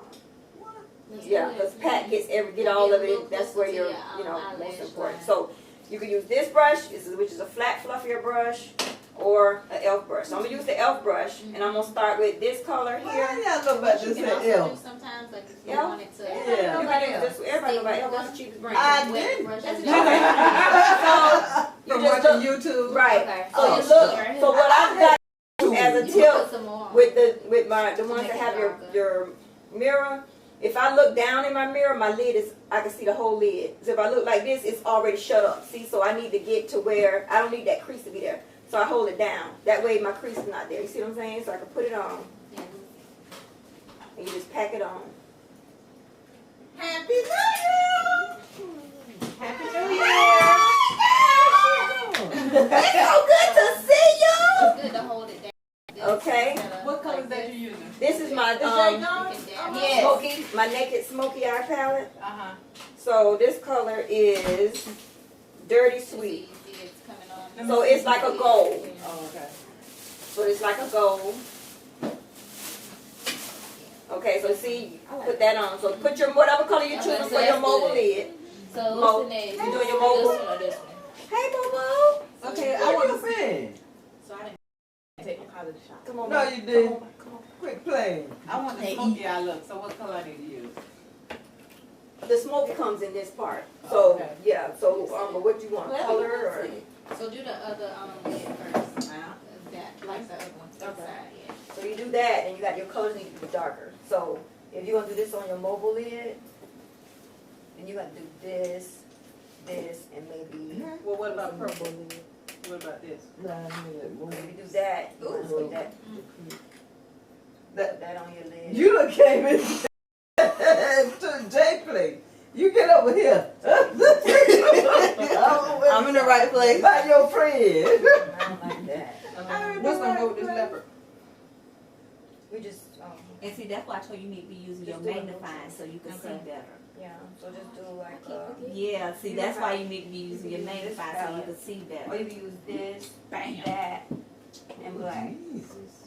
Yeah, because pat get all of it. That's where you're, you know, most important. So you can use this brush, which is a flat, fluffier brush, or an elf brush. So I'm gonna use the elf brush, and I'm gonna start with this color Why here. y'all know about You this can also at do L? sometimes like if you Yeah. wanted to. Yeah. You can use this. Everybody know about elf. That's the cheapest brand. I wet did. brush. That's That's You From just watching look YouTube. right. Okay. So you look. So what I've got as a You tip put some more. with the ones make that it have darker. your mirror. If I look down in my mirror, my lid is, I can see the whole lid. So if I look like this, it's already shut up. See, so I need to get to where, I don't need that crease to be there. So I hold it down. That way my crease is not there. You see what I'm saying? So I can put it on, Yeah. and you just pack it on. Happy New Year! Happy New Year! It's so good to see you! It's good to hold it down. Okay. What colors that you using? This is my, Yes. smoky, my naked smoky eye palette. Uh-huh. So this color is Dirty Sweet. It's coming on. So it's like a gold. Oh, okay. So it's like a gold. Okay, so see, put that on. So put your whatever color you're choosing for your mobile lid. So Mo- what's the next? you doing your mobile? This one or this one? Hey, Bobo. Okay, I want to see. So I didn't take my color to shop. Come on. No, Mom. you didn't. Come on, come on. Quit playing. I want the smoky eye look, so what color I need to use? The smoke comes in this part. So Okay. yeah. So but what you want, color or? So do the other lid first. That like the other one. Okay. Side, yeah. So you do that, and you got your colors need to be darker. So if you're gonna do this on your mobile lid, then you gotta do this, and maybe Well, what about purple? What about this? maybe do that. You wanna put that. Put that on your lid. You done came in to J place. You get over here. I'm in the right place. By your friend. I don't like that. What's gonna go with this leopard? We just And see, that's why I told you need to be using your Just do it. magnifying so you can see Okay. better. yeah. So just do like Yeah, see, that's why you need to be using your You can use this magnifying so you palette. can see or better. you can use this, Bam. that, and black.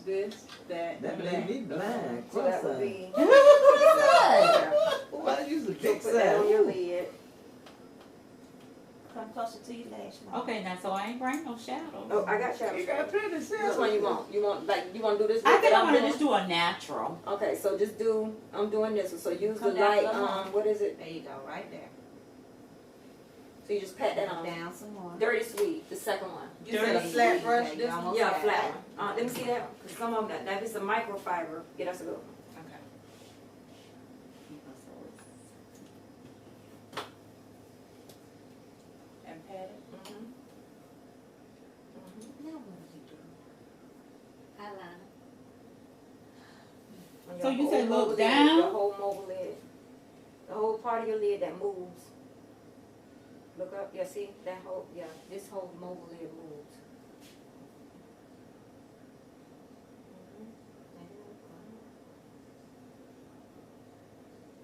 This, that, That and made that. me blind. So that would be. Why use the So big put that on your side? lid. Come closer to your lash line. Okay, now, so I ain't bring no shadow. Oh, I got You shadows. got pretty Which shadows. one you want? You want to do this? I look think that I'm gonna doing? just do a natural. Okay, so just do. I'm doing this one. So use Come the down light. a little more. What is it? There you go, right there. So you just pat that on. Down some more. Dirty Sweet, the second one. You said a flat brush, this one? Yeah, flat one. Let me see that one. 'Cause some of them, now if it's a microfiber, yeah, that's a good one. Okay. And pat it. Mm-hmm. Now what do you do? Eyeliner. On So your you whole say mobile look lid, down? Your whole mobile lid. The whole part of your lid that moves. Look up. Yeah, see that whole. Yeah, this whole mobile lid moves.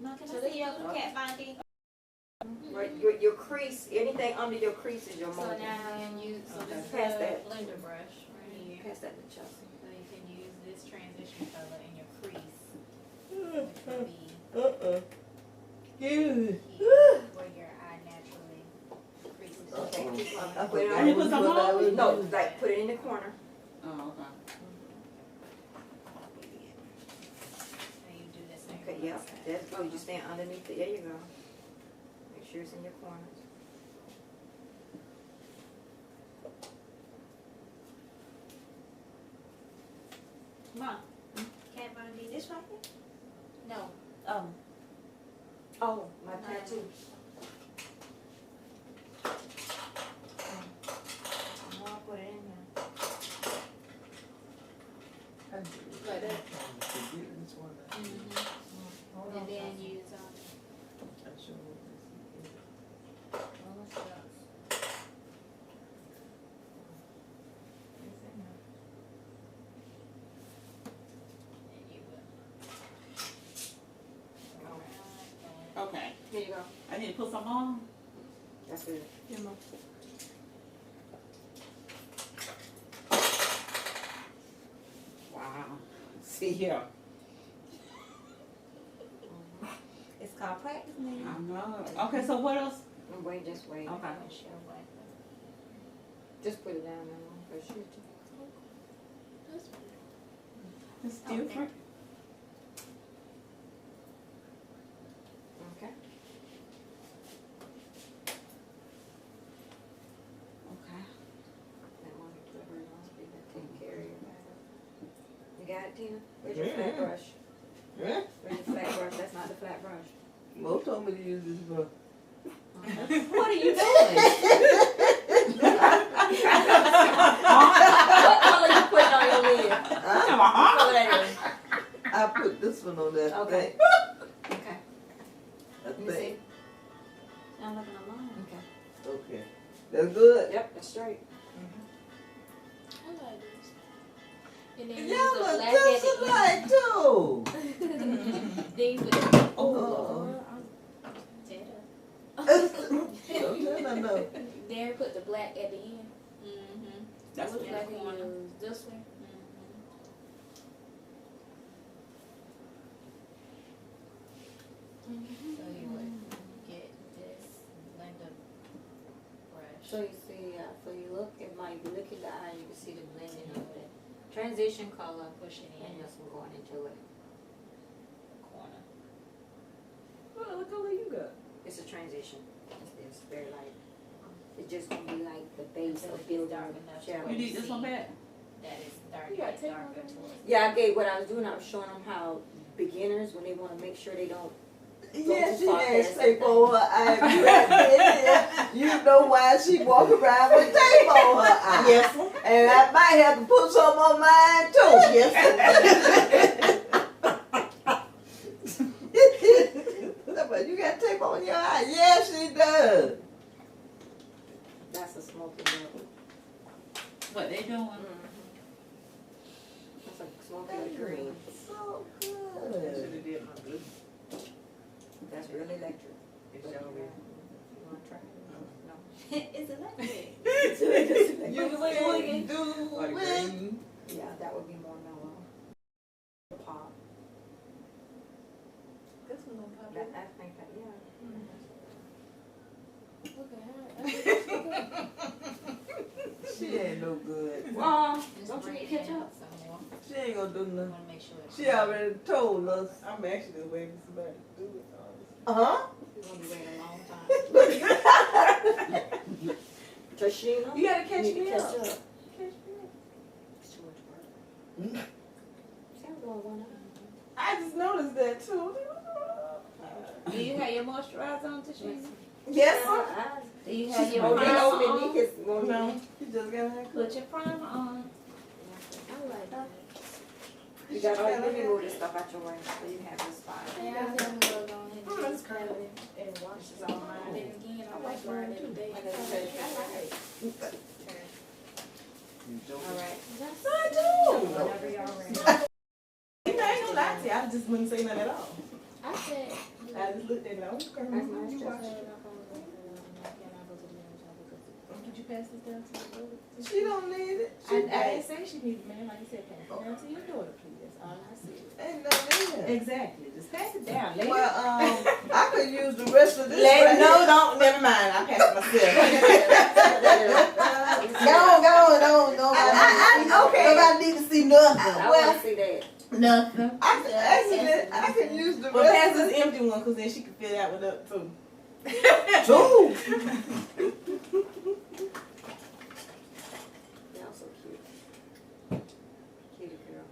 No, can So I this see your one? cat finding? Right, your crease. Anything under your crease is your So mobile. now you so this is Pass a that. blender brush right here. Pass that to Chelsea. So you can use this transition color in your crease, which would be here, where your eye naturally creases. Okay. I Put it I need to on. put some on? No, like put it in the corner. Oh, okay. And you do this on your Okay, yeah. other side. That's, oh, you just stand underneath it. There you go. Make sure it's in your corners. Mom, Cat Von D, this right here? No. Oh, my tattoo. I'll put it in there. Like that. And then use, Okay. Here you go. I need to put some on. That's good. Wow. See here. It's called practice, man. I know. Okay, so what else? Wait, just wait. Okay. Just put it down there for sure. It's different. Okay. Okay. That one we put her on, we got taken care of. You got it, Tina? Where's your flat brush? Yeah. Where's your flat brush? That's not the flat brush. Mo told me to use this brush. What are you doing? What color you putting on your lid? Huh? What color that is? I put this one on that Okay. thing. Okay. That Let me see. thing. I'm looking alone. Okay. Okay. That's good. Yep, that's straight. I like this. And then use Y'all the look black just at the alike too. end. Then you put the, Oh. Lord, I'm dead. Don't tell her no. Then put the black at the end. Mm-hmm. That's Which what black the you corner. use? This one? So you would get this blender brush. So you see, so you look, it might be look in the eye, you can see the blending of it. Transition color, Push it and in this one going into it. the corner. What color you got? It's a transition. It's very light. It's just gonna be like the base Until of it gets building dark enough to shadows. You need this one back? That is dark, You got tape on darker there? towards. Yeah, I gave what I was doing. I was showing them how beginners, when they want to make sure they don't. Yeah, she Go has too tape far on her eye. You know why she walk around with tape on her eye. Yes, sir. And I might have to put some on mine too. Yes, But you got tape on your eye? Yes, she does. That's a smoky look. What they doing? That's a smoky green. So Should good. have did my good. That's really electric. It's But over. you wanna try it? No. It's electric. You can do Like it. green. Yeah, that would be more mellow. Pop. This one gonna pop That, I think that, yeah. Look at her. She ain't no good. Just Don't you bring it catch in up? some more. She ain't gonna do You nothing. wanna make sure it's. She already told us. I'm actually just waiting for somebody to do it. Uh-huh. You're gonna be waiting a long time. Tashina? You gotta catch need to me catch up. up. Catch me up. It's too much work. See, I'm going one eye. I just noticed that too. Do you have your moisturizer on, Tashina? Yes, Her sir. eyes. Do you have your Oh, primer no, on? Monique is going No, you just gotta have. Put your primer on. I like that. You got all, let me move this stuff out your way so you have this spot. Yeah, I think I'm gonna go ahead and just grab it. And wash this all And mine. then again, I like burn every day. I gotta take it. Alright. I do. Whenever y'all ready. You know, I ain't gonna lie to you. I just wouldn't say nothing at all. I said. I just looked at it. Okay, That's nice, you Jessica. watch it. Could you pass this down to your daughter? She don't need it. I didn't say she needed it, man. Like you said, pass it down to your daughter, please. That's all I said. Ain't nothing in there. Exactly. Just pass it down. Lady. Well, I could use the rest of this. Lady, right no, here. don't. Never mind. I'll pass it myself. No. Okay. Nobody need to see nothing. I wanna see that. Nothing. I can use the Well, pass rest. this empty one, cause then she can fill that one up too. Two. Y'all so cute. Cute girl.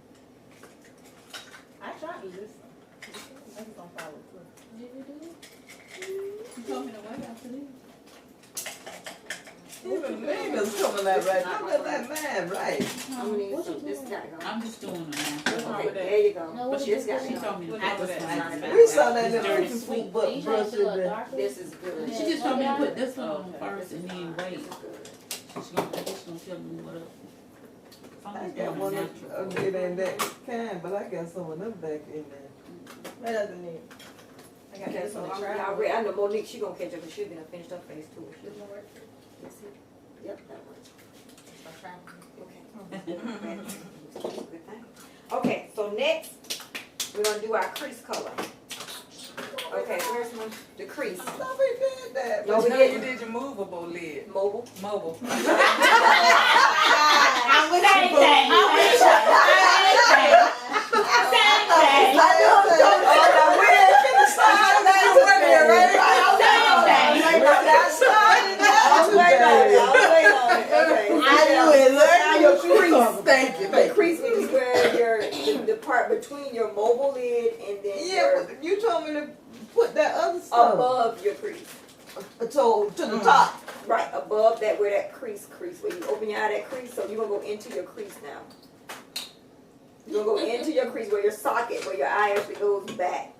Niggas coming out right now. Look at that man, right? I'm gonna need some, this gotta go. I'm just doing it Okay, there you go. No, what But is this this? gotta She go. told me to I put just this want one. We saw that in the Dirty freaking sweet. food butt You brush trying to do in a there. darker? This is good. She just told me to put this one on Okay, first this and is then fine. wait. This is good. She's gonna tell me what up. I'm I just got doing one it of natural. it ain't that kind, but I got some of them back in there. That doesn't need. I got Okay, this so on the I'm, trial. y'all ready? I know Monique, she gonna catch up, but she'll be done finished up phase 2. This one work? Yep, that works. For traveling. Okay. Good thing. Okay, so next, we're gonna do our crease color. Okay, where's the crease? I thought we did that. No, we No, you didn't. did your movable lid. Mobile. Mobile. I'm with anything. I'm with I know. Oh, now we ain't finna start that today, right? That's started I'll that wait on it, today. I'll wait on it, okay. I knew it. Now your crease. Thank you. The crease is where your, the part between your mobile lid and then Yeah, your, but you told me to put that other stuff. above your crease. So to the top. Right, above that, where that crease, where you open your eye, that crease, so you're gonna go into your crease now. You're gonna go into your crease where your socket, where your eye actually goes back.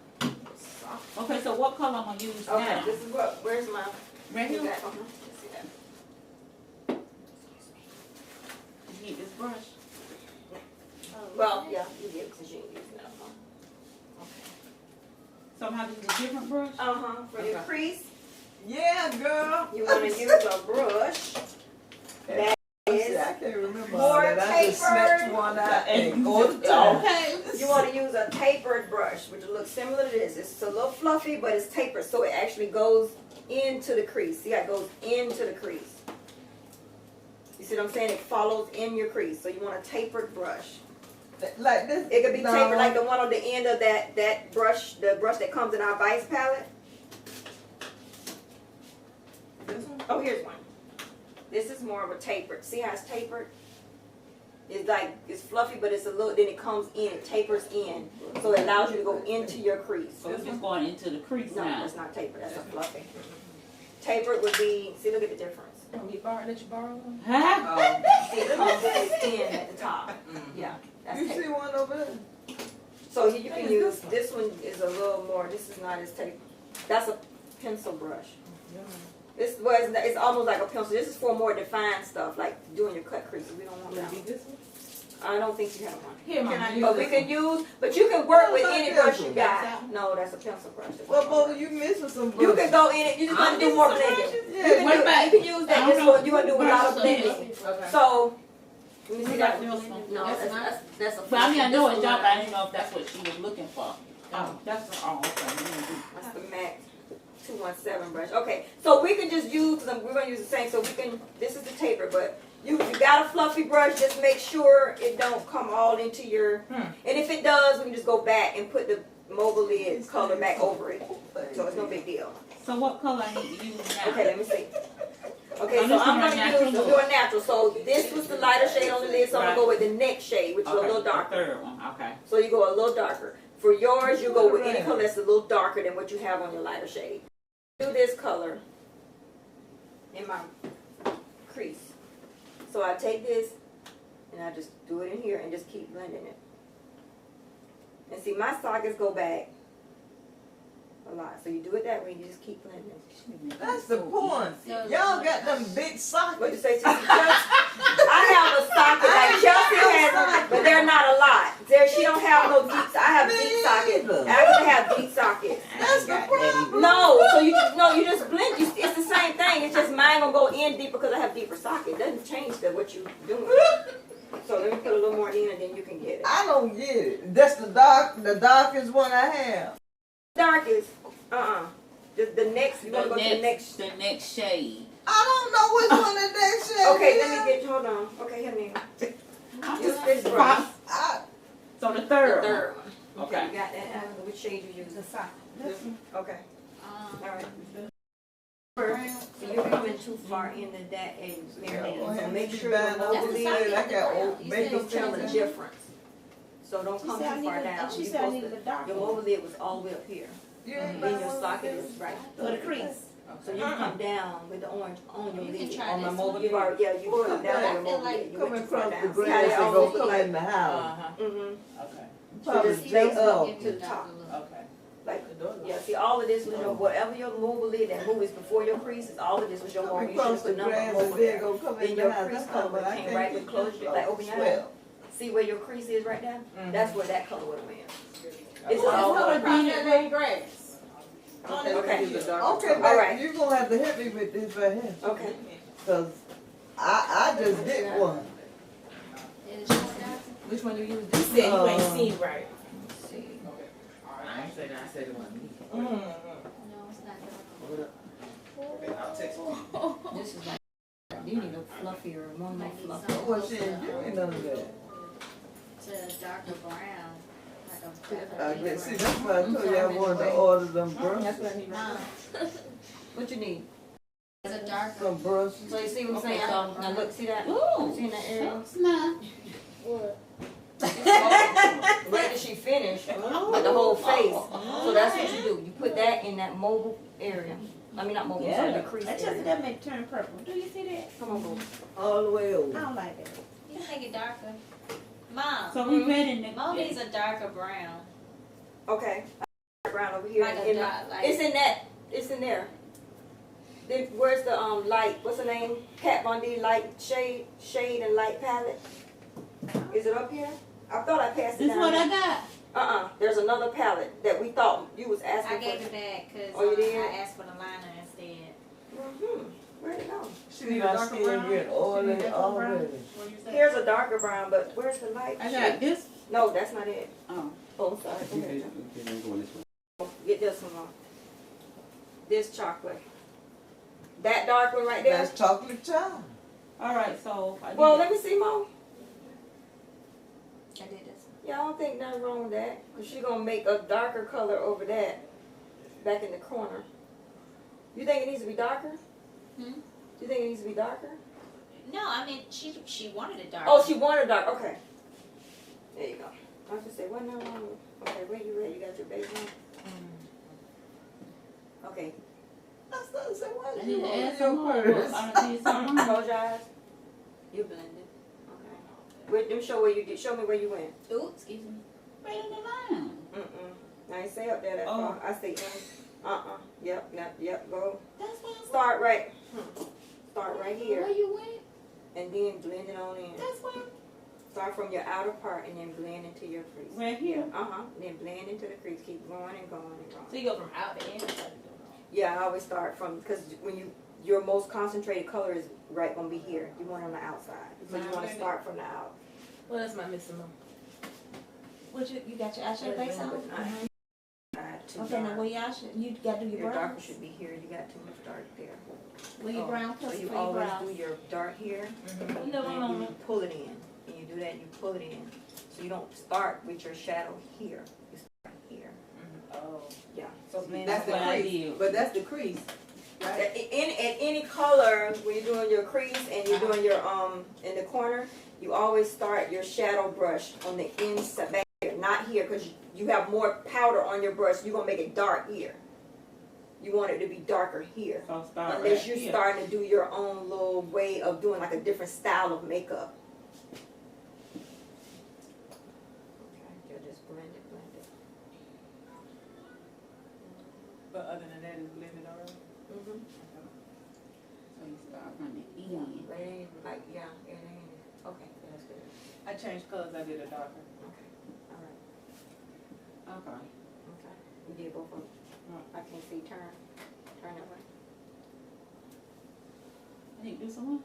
Okay, so what color I'm gonna use Okay, now? this is what, where's my, Right here? let's see that. You need this brush. Well, yeah, you get it since you ain't using it. So I'm having a different brush? Uh-huh, for your Okay. crease, Yeah, girl. you wanna use a brush that See, is, I can't remember more all that. I just snatched tapered. one out And and go to town. Okay. you wanna use a tapered brush, which will look similar to this. It's a little fluffy, but it's tapered, so it actually goes into the crease. See how it goes into the crease? You see what I'm saying? It follows in your crease, so you want a tapered brush. Like this. It could be No. tapered like the one on the end of that brush, the brush that comes in our Vice palette. This one? Oh, here's one. This is more of a tapered. See how it's tapered? It's like, it's fluffy, but it's a little, then it comes in, it tapers in. So it allows you to go into your crease. So it's just going into the crease No, now. that's not tapered, that's a fluffy. Tapered would be, see, look at the difference. Let you borrow one? Huh? See, it comes with the skin at the top. Yeah, that's You tapered. see one over there? So you can use, this one is a little more, this is not as tapered. That's a pencil brush. This was, it's almost like a pencil. This is for more defined stuff, like doing your cut creases. We don't want Would that it be one. this one? I don't think you have one. Here, Can I Mama. use But we this can use, but you can work with What about any brush pencil? you got. No, that's a pencil brush. That's Well, not Bo, one. you missing some You brushes. can go in it, you just want to do more blending. Yeah, What about- You can use that, I this don't know. one, you're going to do a lot of Brush blending. Okay. So, let me see What that. about this one? No, that's a. But I mean, I know this it's job, one- but I didn't know if that's what she was looking for. Oh, that's, oh, okay. That's the MAC 217 brush. Okay, so we can just use, because we're going to use the same, so we can, this is the taper, but you got a fluffy brush, just make sure it don't come all into your, and if it does, we can just go back and put the mobile lid color back over it. So it's no big deal. So what color I need to use now? Okay, let me see. Okay, I'm so just I'm doing gonna natural use, look. do a natural. So this was the lighter shade on the lid, so I'm gonna go with the next shade, which is a Okay, little the darker. third one, okay. So you go a little darker. For yours, you go with any color that's a little darker than what you have on your lighter shade. Do this color in my crease. So I take this and I just do it in here and just keep blending it. And see, my sockets go back a lot. So you do it that way and you just keep blending. That's the point. Y'all got them big sockets. What you say, Chelsea? I have a socket like Chelsea has, but they're not a lot. She don't have no deep. I have deep sockets. I actually have deep sockets. That's the problem. No, so you just blend. It's the same thing. It's just mine gonna go in deep because I have deeper socket. It doesn't change what you doing. So let me put a little more in and then you can get it. I don't get it. That's the darkest one I have. Darkest, the next. You wanna go to the next? The next shade. I don't know which one the next shade Okay, is. let me get. Hold on. Okay, here, nigga. I'm Use just this brush. So the The third third one. Okay. You got that? I don't know which shade you use. The sock. This one? Okay. Um, All right. So you're coming too far into that and marinating. So make sure That's your the mobile socket. lid, I got old You bacon you tell the chicken. difference. So don't She come said I too far needed, down. and she You said I supposed needed to- a dark Your one. mobile lid was all the way up here. You ain't Then got your one socket of is them? right. For the crease. So you come down with the orange on your You can lid. try On my this mobile one. You already, yeah, you put it down on your I feel mobile like lid. You Come went too across far the down. grass and go almost come like- in the house. Uh-huh, Mhm. okay, Probably just just stay up. Give to the the top. doctor a look. okay. Like, The door yeah, see, all of this was your, whatever your mobile lid that moves before your creases, all of this was your Come mobile. You should across have the put number grass mobile and then there. go come Then in your the house. crease That's color what I came can't right keep with close, this like open your swell. eye. See where your crease is right now? Mhm. That's where that color would have been. That's This is what I all was color. across that green grass. Okay. Okay, All but right. you're gonna have to help me with this right here. Okay. Cause I just did one. Is it your doctor? Which one you used? You said you ain't Uh, seen right. Let's see. I ain't saying I said it wasn't me. Mm-hmm. No, it's not doctor. Hold up. Okay, I'll text you. This is like, you need a fluffier, one more fluff. Well, she ain't give me none of that. To darker brown, like a I darker guess, see, brown. that's why I told you I wanted to order them That's brushes. what I need. Mom, What you need? it's a darker. Some brushes. So you see what I'm saying? Now look, see that? Ooh, See in that area? that's nice. What? Where did she finish? Like the whole face. So that's what you do. You put that in that mobile area. I mean, not mobile, sorry, the crease That just area. that make it turn purple. Do you see that? Come on, boo. All the way I over. don't like that. You can make it darker. Mom, So we ready in the. Mom needs a darker brown. Okay. Brown over here. Like a In my- dot, like- It's in that. It's in there. Then where's the light? What's the name? Kat Von D light shade and light palette. Is it up here? I thought I passed it This down. what I got. There's another palette that we thought you was asking I gave for. it back because Oh, you did? I asked for the liner instead. Where'd it go? She need a darker brown. Get oily already. Here's a darker brown, but where's the light? I got this. No, that's not it. Oh. Oh, sorry. Go Okay, ahead. okay, I'm going this way. Get this one on. This chocolate. That dark one right there. That's chocolate child. All right, so. I did Well, that. let me see, Mo. I did this. Yeah, I don't think nothing wrong with that. Because she's going to make a darker color over that. Back in the corner. You think it needs to be darker? Hmm? Do you think it needs to be darker? No, I mean she wanted it dark. Oh, she wanted dark. Okay. There you go. I was just say, what now? Okay, where you at? You got your base on? Okay. That's not say why I you need to add want some your more. purse. I need some more. Close your eyes. You blended. Okay. Wait, let me show where you did. Show me where you went. Ooh, excuse me. Right in the line. I ain't say up there that far. I say Yep. Go. That's what I Start right. Start right here, Where you went? and then blend it on in. That's where. Start from your outer part, and then blend into your crease. Right here. Then blend into the crease. Keep going and going and going. So you go from out to in. Yeah, I always start from, because when your most concentrated color is right gonna be here. You want it on the outside, so you want to start from the out. Well, that's my missing one. What you got your eyeshadow base on? Okay, now where your eyeshadow? You got to do your Your darker brows. should be here. You got too much dark there. Where your brown So color you for your always brows. do your dark here, and No. you pull it in. And you do that, and you pull it in. So you don't start with your shadow here. You start here. Oh. Yeah. So That's the what I crease. did. But that's the crease. at any color, when you're doing your crease and you're doing your in the corner, you always start your shadow brush on the inside, back here, not here, because you have more powder on your brush. You're gonna make it dark here. You want it to be darker here. So start Unless right you're here. starting to do your own little way of doing like a different style of makeup. Okay, you'll just blend it. But other than that, it's blended already. Mm-hmm. So you start from the end. Blend, like, yeah, it ain't. Okay, that's good. I changed colors. I did a darker. Okay, all right, Okay. okay. You did both of them. I can't see, turn that way. I think this one.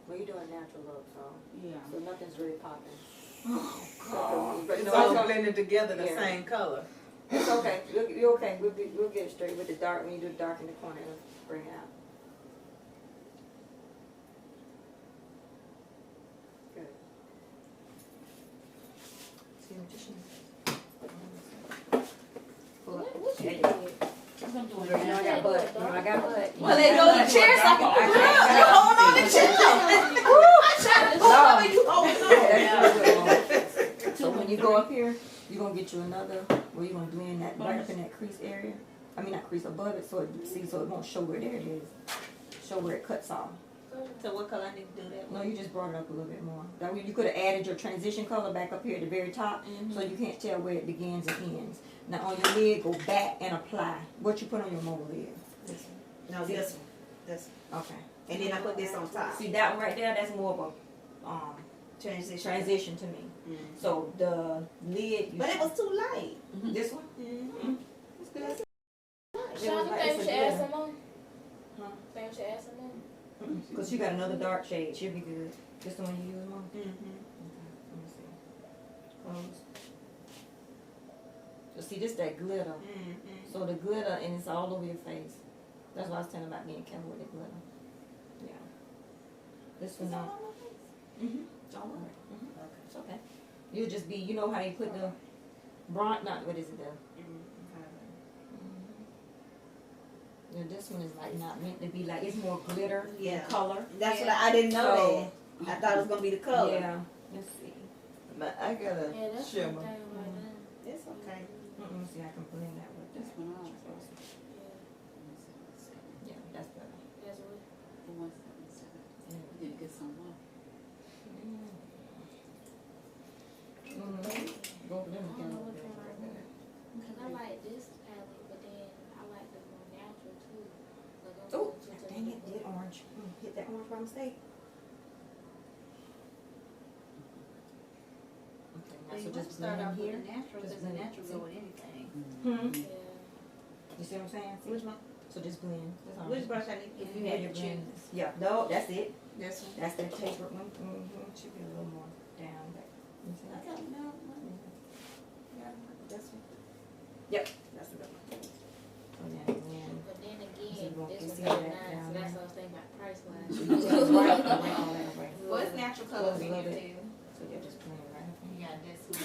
Well, you're doing natural look, so Yeah. nothing's really popping. But It's no, all it's okay. blended together the Yeah. same color. It's okay. You're okay. We'll get it straight with the dark. When you do the dark in the corner, it'll bring it out. Good. See what you see? Pull up. What you There you did? go. I'm gonna do it You know I got butt. You know I got butt. Well, they go to chair so I can I put can't- it up. Hold on the chair. Woo, I tried to pull up and you hold on. So when you go up here, you're gonna get you another, where you're gonna blend that right up in that crease area. I mean, not crease above it, so it, see, so it won't show where there it is. Show where it cuts off. So what color I need to do that? No, you just brought it up a little bit more. That way you could have added your transition color back up here at the very top, so you can't tell where it begins and ends. Now on your lid, go back and apply what you put on your mobile lid. No, this one. This one. Okay. And then I put this on top. See that one right there? That's more of a transition to me. So the lid. But it was too light. This one. It's good. Sean, you think we should add some more? Huh? Think we should add some more? Because you got another dark shade. She'll be good. This the one you use, Mom? Okay. Let me see. Close. So see, this that glitter. So the glitter, and it's all over your face. That's why I was telling about being careful with the glitter. Yeah. This one not. It's all over. It's okay. You'll just be, you know how you put the bronze, not, what is it, yeah, this one is like not meant to be like, it's more glitter Yeah. and color. That's what I didn't know So- that. I thought it was gonna be the color. Yeah. Let's see. But I got a Yeah, that's shimmer. one thing right now. It's okay. Let me see, I can blend that with This this. one on. Yeah, that's better. That's what. For 177. You didn't get some more. Both of them I don't together. know which one I want. Cause I like this palette, but then I like the more natural too. Like I'm Oh, going to dang it, did orange. Hit that orange by mistake. Okay, now so just blend in here. natural, Just because the blend it. natural go with anything. Yeah. You see what I'm saying? See? Which one? So just blend. That's all. Which brush I need? If you Yeah, had you to blend. choose. Yeah, no, that's it. This one. That's the tapered one. Should be a little more down, but you see that? Okay, no, this one. Yep, that's a good one. So then blend. But then So again, you won't this get was see all $39, that down so that's there. what I was thinking about price So wise. you just right away, all that away. Well, it's natural colors in Close a here little too. So you just blend right up in You here. got this one.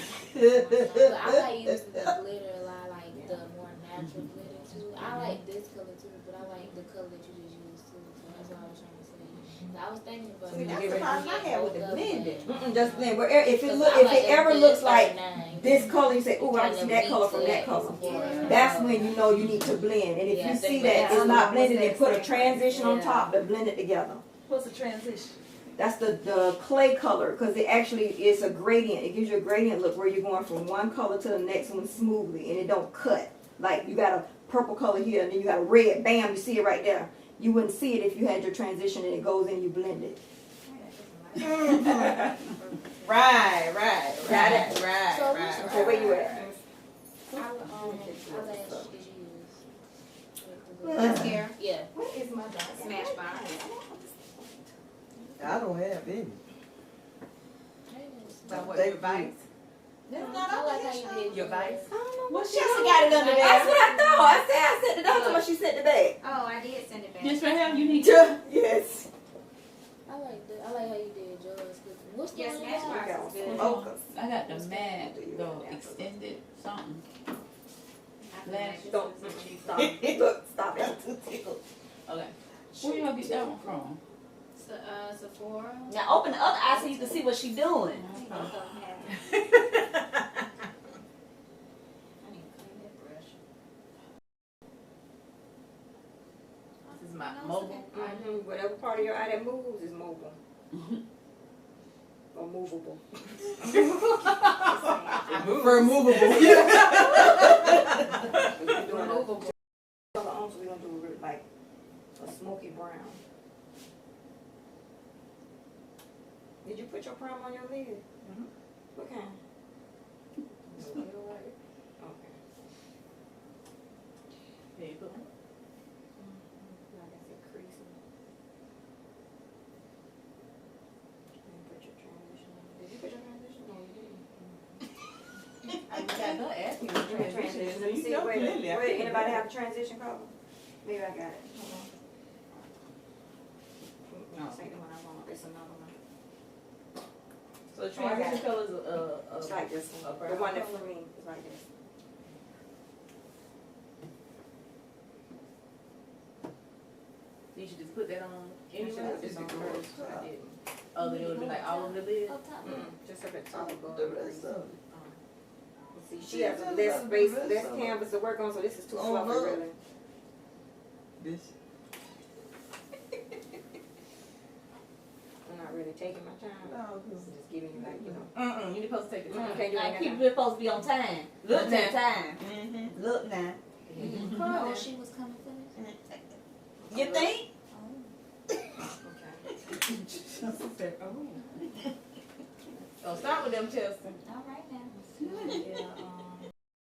But I like using the glitter a lot, like the more natural glitter too. I like this color too, but I like the color that you just used too. So that's what I was trying to say. So I was thinking about. So you That's get the ready problem I had with the blending. Just blend. Wherever, if it ever looks like this color, you say, "Oh, I see that color from that color." That's when you know you need to blend. And if Yeah, you so see but that that's it's not what blended, was then put a that transition on yeah. top to blend it together. What's the transition? That's the clay color, because it actually is a gradient. It gives you a gradient look where you're going from one color to the next one smoothly, and it don't cut. Like you got a purple color here, and then you got a red. Bam, you see it right there. You wouldn't see it if you had your transition and it goes in, you blend it. Right. So where you at? I'll let you use. This here. Yeah. What is my dog? Smashbox. I don't have any. But what, Thank your vice? That's I not like on how here. you did Your vice? Well, she also got it under That's there. what I thought. I said I sent it out to her. She sent it back. Oh, I did send it back. This right here, you need Yes. I like how you did yours. 'Cause what's the Yes, one you Smashbox got? is good. Focus. I got the mad, the extended something. I feel Lash. like this Don't is what you- stop. Look, stop it. Okay. Where y'all get that one from? Sephora. Now open the other eye so you can see what she doing. I think both of them have it. I need to clean that brush. This is my No, it's mobile. okay. Whatever part of your eye that moves is mobile. Or movable. For movable. Removable. Color on, so we're gonna do like a smoky brown. Did you put your primer on your lid? What kind? Okay. There you go. Like I said, creasing. And put your transition on. Did you put your transition? No, you didn't. I got no asking Your transition. Let me see where anybody have a transition color? Maybe I got it. Hold on. No, this ain't the one I want. It's another one. So the transition color is It's like this one. a brown The one that color? for me is like this. You should just put that on Should anyway. put this on first. I didn't. Oh, then it would be like all over the lid. Just a bit top of The rest of it. Let's See, she has less space, less canvas to work on, so this is too Oh, fluffy, look. really. This. I'm not really taking my time. No, I'm just giving you, like, you know. You're supposed to take your time. Okay, do Like, it people now. are supposed to be on time. Look Mhm. at time. Mm-hmm. Look now. Oh, she was coming for this? You think? Okay. Oh, start with them, Chelsea. All right now.